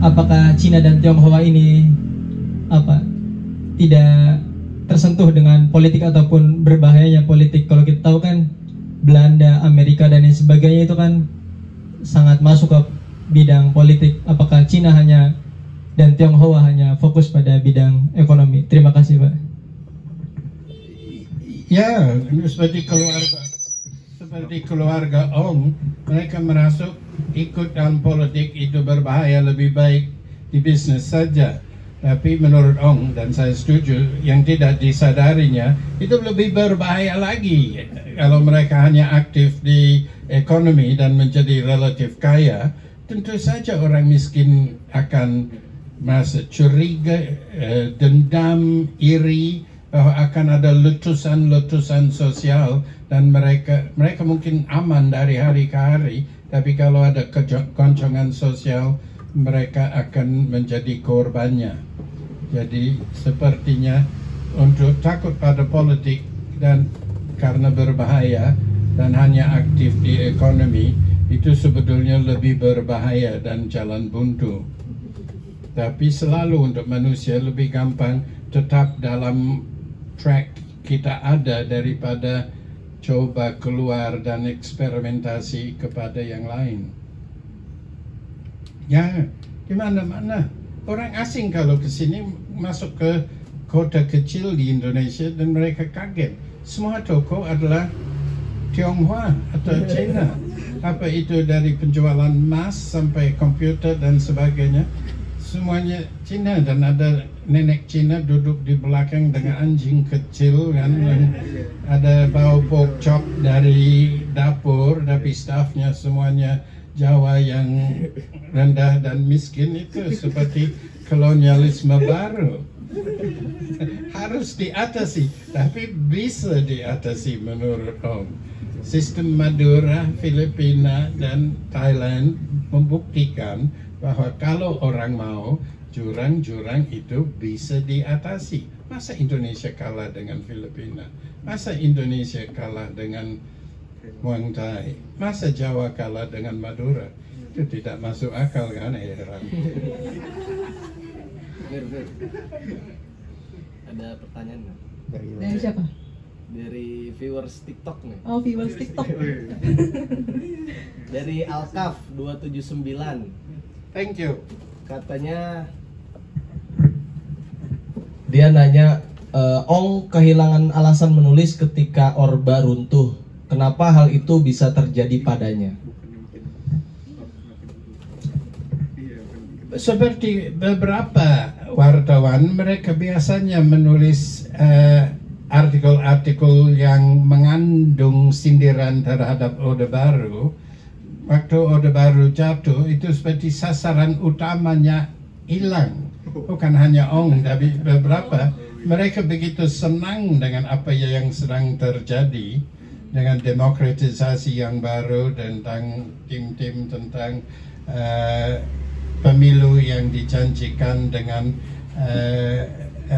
S10: apakah Cina dan Tionghoa ini tidak tersentuh dengan politik ataupun berbahayanya politik? Kalau kita tahu kan Belanda, Amerika dan lain sebagainya itu kan sangat masuk ke bidang politik. Apakah Cina dan Tionghoa hanya fokus pada bidang ekonomi? Terima kasih Pak.
S7: Ya, seperti keluarga Ong, mereka merasuk ikut dalam politik itu berbahaya, lebih baik di bisnis saja. Tapi menurut Ong, dan saya setuju, yang tidak disadarinya itu lebih berbahaya lagi. Kalau mereka hanya aktif di ekonomi dan menjadi relatif kaya, tentu saja orang miskin akan merasa curiga, dendam, iri, bahwa akan ada letusan-letusan sosial, dan mereka mungkin aman dari hari ke hari, tapi kalau ada goncangan sosial, mereka akan menjadi korbannya. Jadi sepertinya untuk takut pada politik dan karena berbahaya dan hanya aktif di ekonomi, itu sebetulnya lebih berbahaya dan jalan buntu. Tapi selalu untuk manusia lebih gampang tetap dalam track kita ada daripada coba keluar dan eksperimentasi kepada yang lain. Ya, di mana-mana orang asing kalau ke sini masuk ke kota kecil di Indonesia dan mereka kaget. Semua toko adalah Tionghoa atau Cina. Apa itu dari penjualan emas sampai komputer dan sebagainya, semuanya Cina, dan ada nenek Cina duduk di belakang dengan anjing kecil kan, dan ada bau pork chop dari dapur, tapi staffnya semuanya Jawa yang rendah dan miskin. Itu seperti kolonialisme baru. Harus diatasi, tapi bisa diatasi menurut Om. Sistem Madura, Filipina, dan Thailand membuktikan bahwa kalau orang mau, jurang-jurang itu bisa diatasi. Masa Indonesia kalah dengan Filipina? Masa Indonesia kalah dengan Muang Thai? Masa Jawa kalah dengan Madura? Itu tidak masuk akal kan, heran.
S11: Ada pertanyaan nggak?
S6: Dari siapa?
S11: Dari viewers TikTok nih.
S6: Oh, viewers TikTok.
S11: Dari Alkaf 279.
S7: Thank you.
S11: Katanya dia nanya, Ong kehilangan alasan menulis ketika Orba runtuh. Kenapa hal itu bisa terjadi padanya?
S7: Seperti beberapa wartawan, mereka biasanya menulis artikel-artikel yang mengandung sindiran terhadap Orde Baru. Waktu Orde Baru jatuh, itu seperti sasaran utamanya hilang. Bukan hanya Ong, tapi beberapa. Mereka begitu senang dengan apa yang sedang terjadi, dengan demokratisasi yang baru, tentang tim-tim, tentang pemilu yang dijanjikan, dengan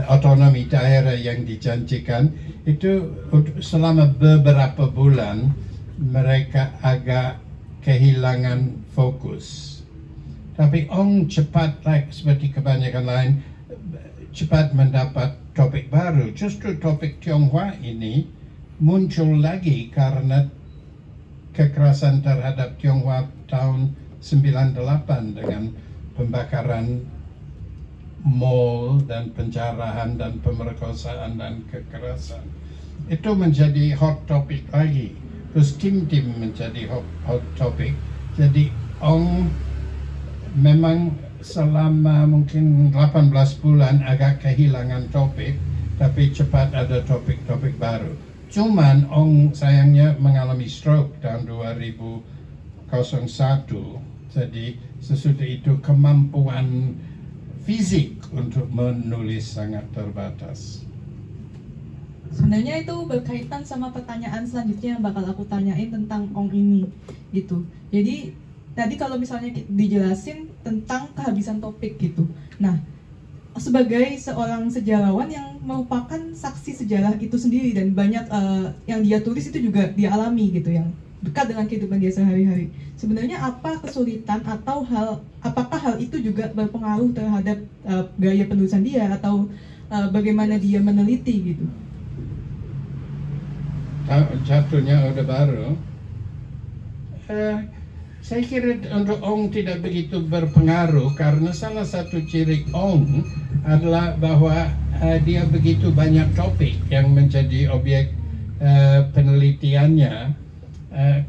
S7: otonomi daerah yang dijanjikan. Itu selama beberapa bulan mereka agak kehilangan fokus. Tapi Ong cepat, seperti kebanyakan lain, cepat mendapat topik baru. Justru topik Tionghoa ini muncul lagi karena kekerasan terhadap Tionghoa tahun 98 dengan pembakaran mall dan penjarahan dan pemerkosaan dan kekerasan. Itu menjadi hot topic lagi. Terus tim-tim menjadi hot topic. Jadi Ong memang selama mungkin 18 bulan agak kehilangan topik, tapi cepat ada topik-topik baru. Cuman Ong sayangnya mengalami stroke tahun 2001. Jadi sesudah itu kemampuan fisik untuk menulis sangat terbatas.
S6: Sebenarnya itu berkaitan sama pertanyaan selanjutnya yang bakal aku tanyain tentang Ong ini, gitu. Jadi tadi kalau misalnya dijelasin tentang kehabisan topik gitu. Nah, sebagai seorang sejarawan yang merupakan saksi sejarah itu sendiri, dan banyak yang dia tulis itu juga dia alami gitu, yang dekat dengan kehidupan dia sehari-hari. Sebenarnya apa kesulitan atau apakah hal itu juga berpengaruh terhadap gaya penulisan dia, atau bagaimana dia meneliti gitu?
S7: Jatuhnya Orde Baru, saya kira untuk Ong tidak begitu berpengaruh, karena salah satu ciri Ong adalah bahwa dia begitu banyak topik yang menjadi objek penelitiannya.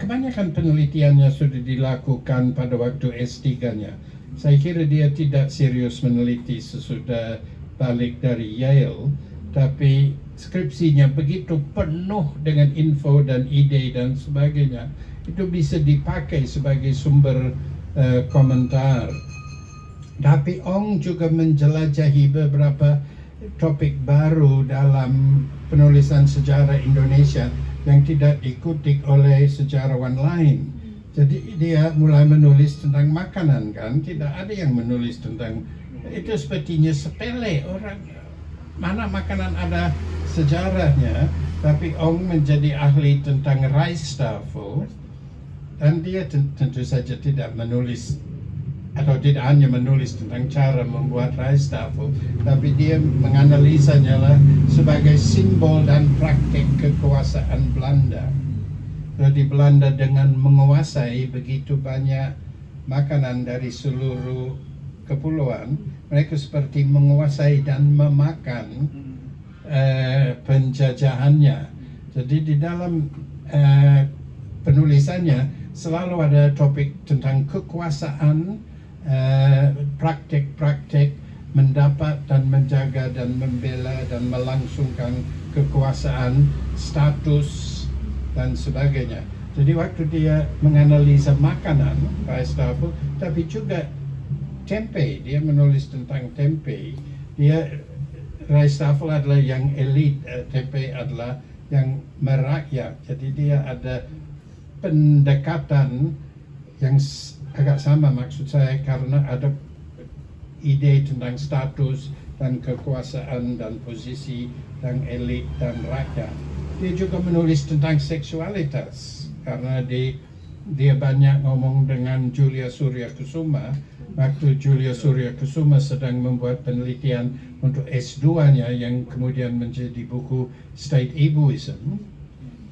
S7: Kebanyakan penelitiannya sudah dilakukan pada waktu S3-nya. Saya kira dia tidak serius meneliti sesudah balik dari Yale, tapi skripsinya begitu penuh dengan info dan ide dan sebagainya. Itu bisa dipakai sebagai sumber komentar. Tapi Ong juga menjelajahi beberapa topik baru dalam penulisan sejarah Indonesia yang tidak dikutip oleh sejarawan lain. Jadi dia mulai menulis tentang makanan kan, tidak ada yang menulis tentang itu, sepertinya sepele. Orang mana makanan ada sejarahnya, tapi Ong menjadi ahli tentang rice staffel. dan dia tentu saja tidak menulis atau tidak hanya menulis tentang cara membuat Rijstafel, tapi dia menganalisanya lah sebagai simbol dan praktik kekuasaan Belanda. Jadi Belanda dengan menguasai begitu banyak makanan dari seluruh kepulauan, mereka seperti menguasai dan memakan penjajahannya. Jadi di dalam penulisannya selalu ada topik tentang kekuasaan, praktik-praktik mendapat dan menjaga dan membela dan melangsungkan kekuasaan, status dan sebagainya. Jadi waktu dia menganalisa makanan Rijstafel, tapi juga tempe, dia menulis tentang tempe. Rijstafel adalah yang elit, tempe adalah yang merakyat. Jadi dia ada pendekatan yang agak sama maksud saya, karena ada ide tentang status dan kekuasaan dan posisi dan elit dan rakyat. Dia juga menulis tentang seksualitas, karena dia banyak ngomong dengan Julia Suryakusuma. Waktu Julia Suryakusuma sedang membuat penelitian untuk S2-nya yang kemudian menjadi buku State Ibuism.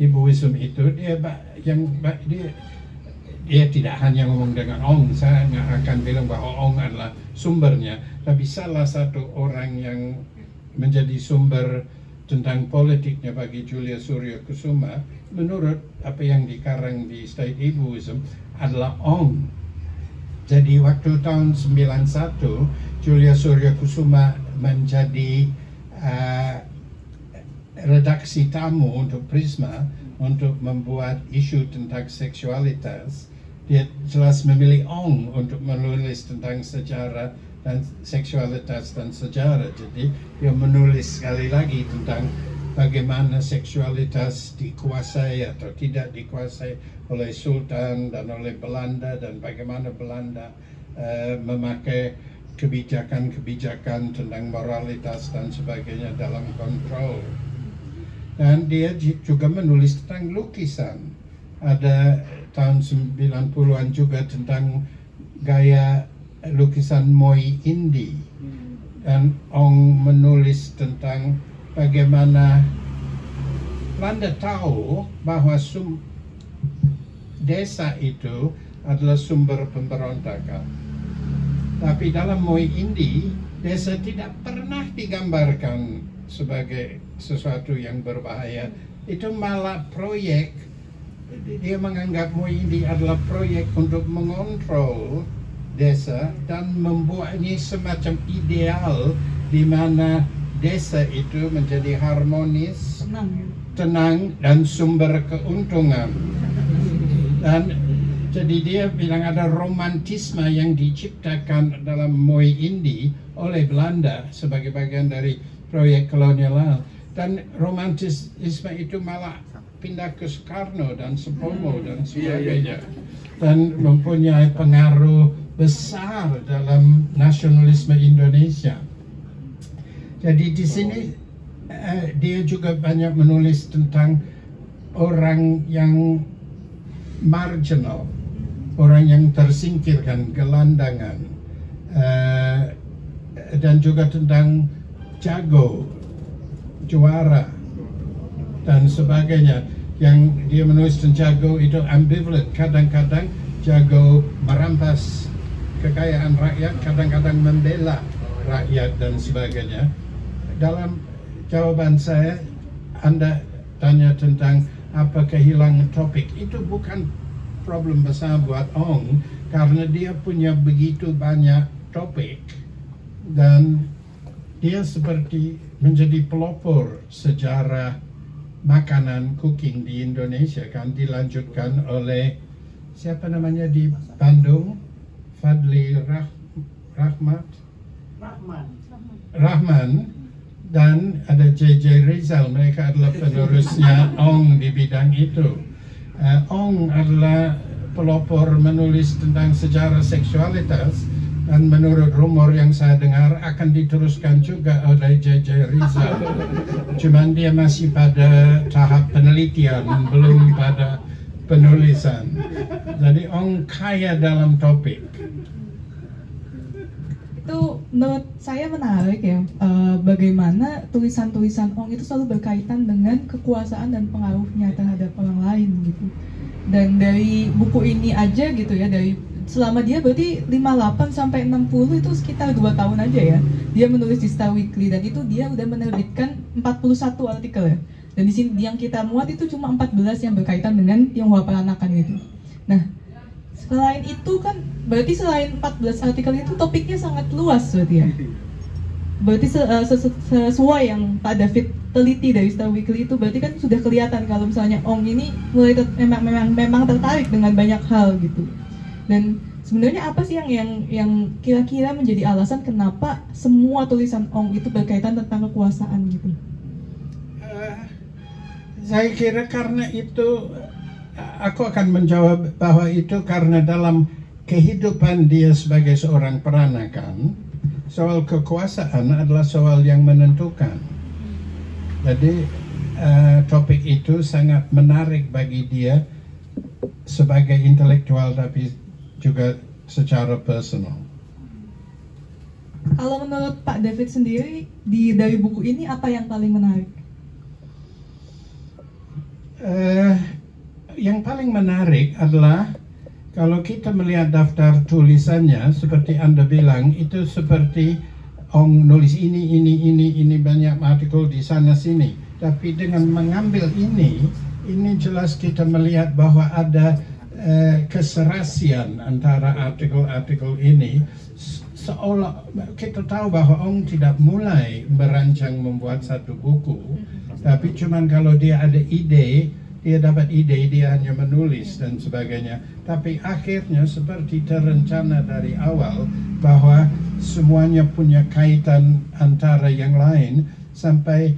S7: Ibuism itu dia tidak hanya ngomong dengan Ong. Saya nggak akan bilang bahwa Ong adalah sumbernya, tapi salah satu orang yang menjadi sumber tentang politiknya bagi Julia Suryakusuma, menurut apa yang dikarang di State Ibuism, adalah Ong. Jadi waktu tahun 91 Julia Suryakusuma menjadi redaksi tamu untuk Prisma untuk membuat isu tentang seksualitas. Dia jelas memilih Ong untuk menulis tentang sejarah dan seksualitas dan sejarah. Jadi dia menulis sekali lagi tentang bagaimana seksualitas dikuasai atau tidak dikuasai oleh Sultan dan oleh Belanda, dan bagaimana Belanda memakai kebijakan-kebijakan tentang moralitas dan sebagainya dalam kontrol. Dan dia juga menulis tentang lukisan. Ada tahun 90-an juga tentang gaya lukisan Moi Indi, dan Ong menulis tentang bagaimana Belanda tahu bahwa desa itu adalah sumber pemberontakan, tapi dalam Moi Indi desa tidak pernah digambarkan sebagai sesuatu yang berbahaya. Itu malah proyek. Dia menganggap Moi Indi adalah proyek untuk mengontrol desa dan membuatnya semacam ideal di mana desa itu menjadi harmonis, tenang dan sumber keuntungan. Dan jadi dia bilang ada romantisme yang diciptakan dalam Moi Indi oleh Belanda sebagai bagian dari proyek kolonial, dan romantisme itu malah pindah ke Soekarno dan Supomo dan sebagainya, dan mempunyai pengaruh besar dalam nasionalisme Indonesia. Jadi di sini dia juga banyak menulis tentang orang yang marginal, orang yang tersingkirkan, gelandangan, dan juga tentang jago, juara dan sebagainya. Yang dia menulis tentang jago itu ambivalent. Kadang-kadang jago merampas kekayaan rakyat, kadang-kadang membela rakyat dan sebagainya. Dalam jawaban saya, Anda tanya tentang apa kehilangan topik, itu bukan problem besar buat Ong, karena dia punya begitu banyak topik dan dia seperti menjadi pelopor sejarah makanan cooking di Indonesia, kan dilanjutkan oleh siapa namanya di Bandung, Fadli Rahman, dan ada JJ Rizal. Mereka adalah penerusnya Ong di bidang itu. Ong adalah pelopor menulis tentang sejarah seksualitas, dan menurut rumor yang saya dengar akan diteruskan juga oleh JJ Rizal. Cuman dia masih pada tahap penelitian, belum pada penulisan. Jadi Ong kaya dalam topik.
S6: Itu menurut saya menarik ya, bagaimana tulisan-tulisan Ong itu selalu berkaitan dengan kekuasaan dan pengaruhnya terhadap orang lain gitu. Dan dari buku ini aja gitu ya, dari selama dia berarti 58 sampai 60 itu sekitar 2 tahun aja ya. Dia menulis di Star Weekly dan itu dia udah menerbitkan 41 artikel ya. Dan di sini yang kita muat itu cuma 14 yang berkaitan dengan Tionghoa peranakan gitu. Nah, selain itu kan berarti selain 14 artikel itu topiknya sangat luas berarti ya. Berarti sesuai yang Pak David teliti dari Star Weekly itu berarti kan sudah kelihatan kalau misalnya Ong ini mulai memang tertarik dengan banyak hal gitu. Dan sebenarnya apa sih yang kira-kira menjadi alasan kenapa semua tulisan Ong itu berkaitan tentang kekuasaan gitu?
S7: Saya kira karena itu, aku akan menjawab bahwa itu karena dalam kehidupan dia sebagai seorang peranakan, soal kekuasaan adalah soal yang menentukan. Jadi topik itu sangat menarik bagi dia sebagai intelektual tapi juga secara personal.
S6: Kalau menurut Pak David sendiri dari buku ini apa yang paling menarik?
S7: Yang paling menarik adalah kalau kita melihat daftar tulisannya, seperti Anda bilang, itu seperti Ong nulis ini banyak artikel di sana sini. Tapi dengan mengambil ini jelas kita melihat bahwa ada keserasian antara artikel-artikel ini. Seolah kita tahu bahwa Ong tidak mulai merancang membuat satu buku, tapi cuman kalau dia ada ide, dia dapat ide, dia hanya menulis dan sebagainya. Tapi akhirnya seperti terencana dari awal bahwa semuanya punya kaitan antara yang lain sampai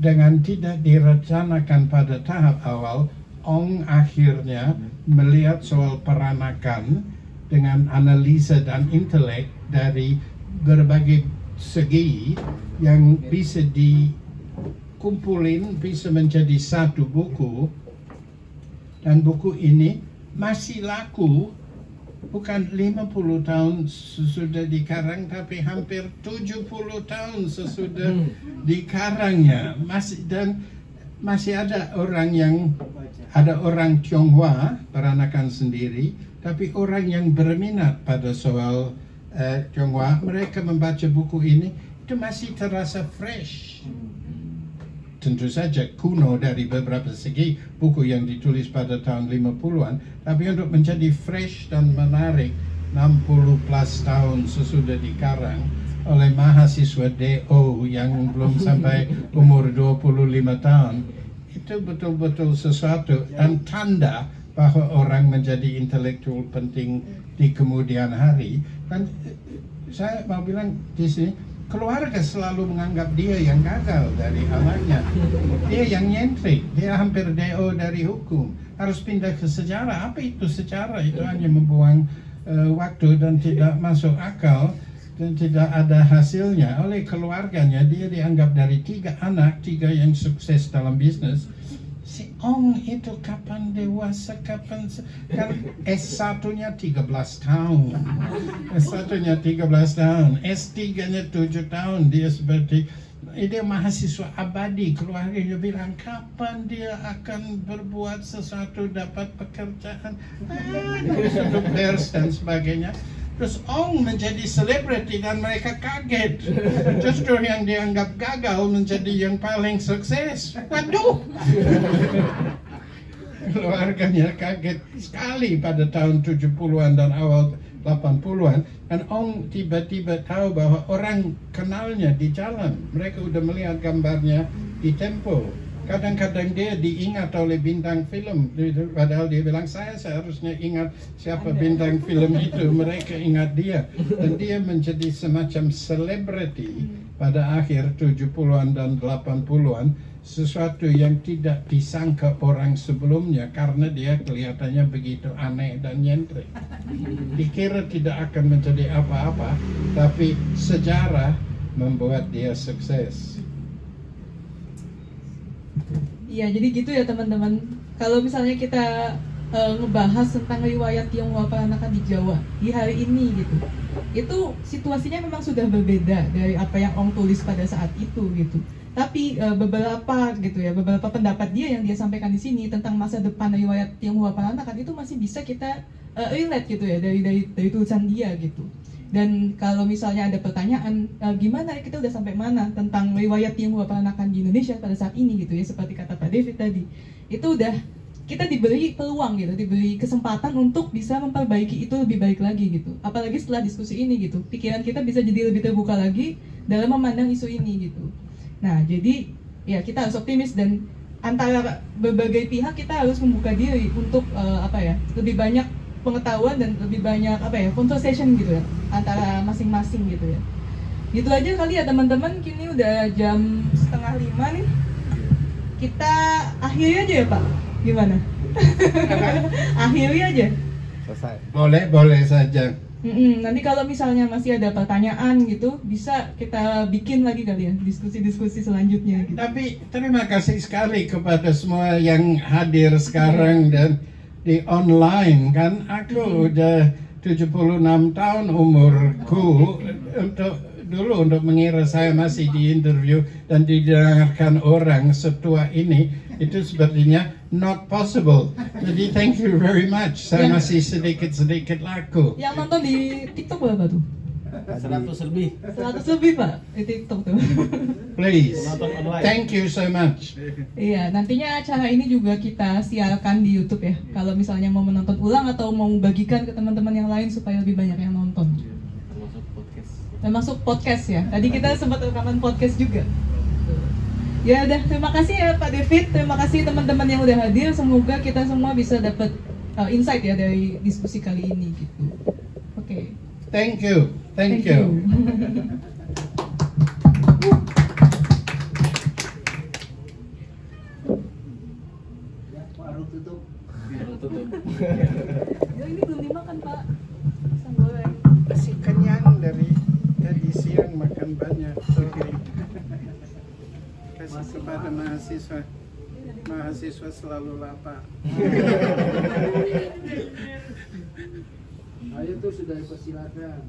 S7: dengan tidak direncanakan pada tahap awal, Ong akhirnya melihat soal peranakan dengan analisa dan intelek dari berbagai segi yang bisa dikumpulin, bisa menjadi satu buku. Dan buku ini masih laku, bukan 50 tahun sesudah dikarang, tapi hampir 70 tahun sesudah dikarangnya. Masih ada orang Tionghoa peranakan sendiri, tapi orang yang berminat pada soal Tionghoa, mereka membaca buku ini, itu masih terasa fresh. Tentu saja kuno dari beberapa segi buku yang ditulis pada tahun 50-an, tapi untuk menjadi fresh dan menarik 60 plus tahun sesudah dikarang oleh mahasiswa DO yang belum sampai umur 25 tahun, itu betul-betul sesuatu dan tanda bahwa orang menjadi intelektual penting di kemudian hari. Dan saya mau bilang di sini, keluarga selalu menganggap dia yang gagal dari anaknya. Dia yang nyentrik, dia hampir DO dari hukum. Harus pindah ke sejarah. Apa itu sejarah? Itu hanya membuang waktu dan tidak masuk akal dan tidak ada hasilnya. Oleh keluarganya, dia dianggap dari 3 anak, 3 yang sukses dalam bisnis. Si Ong itu kapan dewasa, kapan kan S1-nya 13 tahun, S1-nya 13 tahun, S3-nya 7 tahun. Dia seperti dia mahasiswa abadi. Keluarganya bilang kapan dia akan berbuat sesuatu, dapat pekerjaan, untuk pers dan sebagainya. Terus Ong menjadi selebriti dan mereka kaget. Justru yang dianggap gagal menjadi yang paling sukses. Waduh! Keluarganya kaget sekali pada tahun 70-an dan awal 80-an. Dan Ong tiba-tiba tahu bahwa orang kenalnya di jalan. Mereka udah melihat gambarnya di Tempo. Kadang-kadang dia diingat oleh bintang film, padahal dia bilang saya seharusnya ingat siapa bintang film itu. Mereka ingat dia, dan dia menjadi semacam selebriti pada akhir 70-an dan 80-an, sesuatu yang tidak disangka orang sebelumnya karena dia kelihatannya begitu aneh dan nyentrik. Dikira tidak akan menjadi apa-apa, tapi sejarah membuat dia sukses.
S6: Iya, jadi gitu ya teman-teman. Kalau misalnya kita ngebahas tentang riwayat Tionghoa peranakan di Jawa di hari ini gitu. Itu situasinya memang sudah berbeda dari apa yang Ong tulis pada saat itu gitu. Tapi beberapa pendapat dia yang dia sampaikan di sini tentang masa depan riwayat Tionghoa peranakan itu masih bisa kita relate gitu ya dari tulisan dia gitu. Dan kalau misalnya ada pertanyaan gimana kita udah sampai mana tentang riwayat Tionghoa peranakan di Indonesia pada saat ini gitu ya, seperti kata Pak David tadi, itu udah kita diberi peluang gitu, diberi kesempatan untuk bisa memperbaiki itu lebih baik lagi gitu. Apalagi setelah diskusi ini gitu, pikiran kita bisa jadi lebih terbuka lagi dalam memandang isu ini gitu. Nah, jadi ya kita harus optimis dan antara berbagai pihak kita harus membuka diri untuk lebih banyak pengetahuan dan lebih banyak conversation gitu ya antara masing-masing gitu ya. Gitu aja kali ya teman-teman, kini udah jam 4:30 nih. Kita akhiri aja ya Pak. Gimana? Akhiri aja.
S1: Selesai.
S7: Boleh saja.
S6: Nanti kalau misalnya masih ada pertanyaan gitu, bisa kita bikin lagi kali ya diskusi-diskusi selanjutnya gitu.
S7: Tapi terima kasih sekali kepada semua yang hadir sekarang dan di online kan. Aku udah 76 tahun umurku untuk mengira saya masih di interview dan didengarkan orang setua ini. Itu sepertinya not possible. Jadi thank you very much. Saya masih sedikit laku.
S6: Yang nonton di TikTok berapa tuh?
S11: 100 lebih.
S6: 100 lebih Pak di TikTok tuh.
S7: Please. Thank you so much.
S6: Iya, nantinya acara ini juga kita siarkan di YouTube ya. Kalau misalnya mau menonton ulang atau mau bagikan ke teman-teman yang lain supaya lebih banyak yang nonton. Termasuk podcast ya. Tadi kita sempat rekaman podcast juga. Ya udah, terima kasih ya Pak David, terima kasih teman-teman yang udah hadir. Semoga kita semua bisa dapat insight ya dari diskusi kali ini gitu. Oke.
S7: Thank you. Thank you.
S5: Warung tutup.
S6: Ya, ini belum dimakan Pak. Pisang goreng.
S7: Masih kenyang dari tadi siang makan banyak. Sorry. Kasih kepada mahasiswa. Mahasiswa selalu lapar.
S5: Ayo tuh sudah persilakan.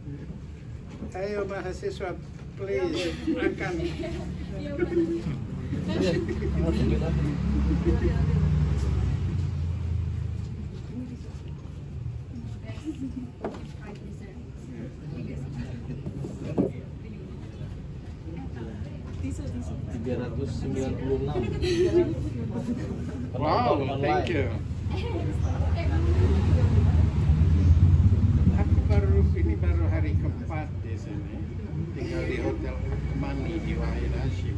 S7: Ayo mahasiswa, please makan. Wow, thank you. Aku baru hari keempat di sini, tinggal di Hotel Mani di Wahid Hashim.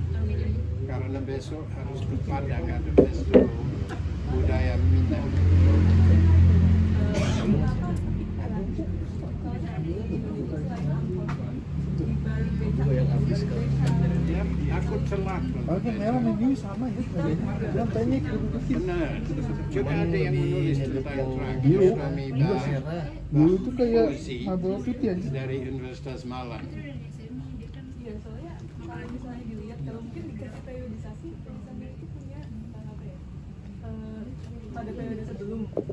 S7: Karena besok harus ke Padang ada festival budaya Minang. Aku telat.
S1: Oke, merah menu sama ya. Yang tanya
S7: Benar. Coba ada yang menulis tentang
S1: biru.
S7: Biru
S1: itu kayak mabel putih aja.
S7: Dari Universitas Malang.
S6: Iya, soalnya kalau misalnya dilihat, kalau mungkin dikasih periodisasi, tulisannya itu punya pada periode sebelumnya.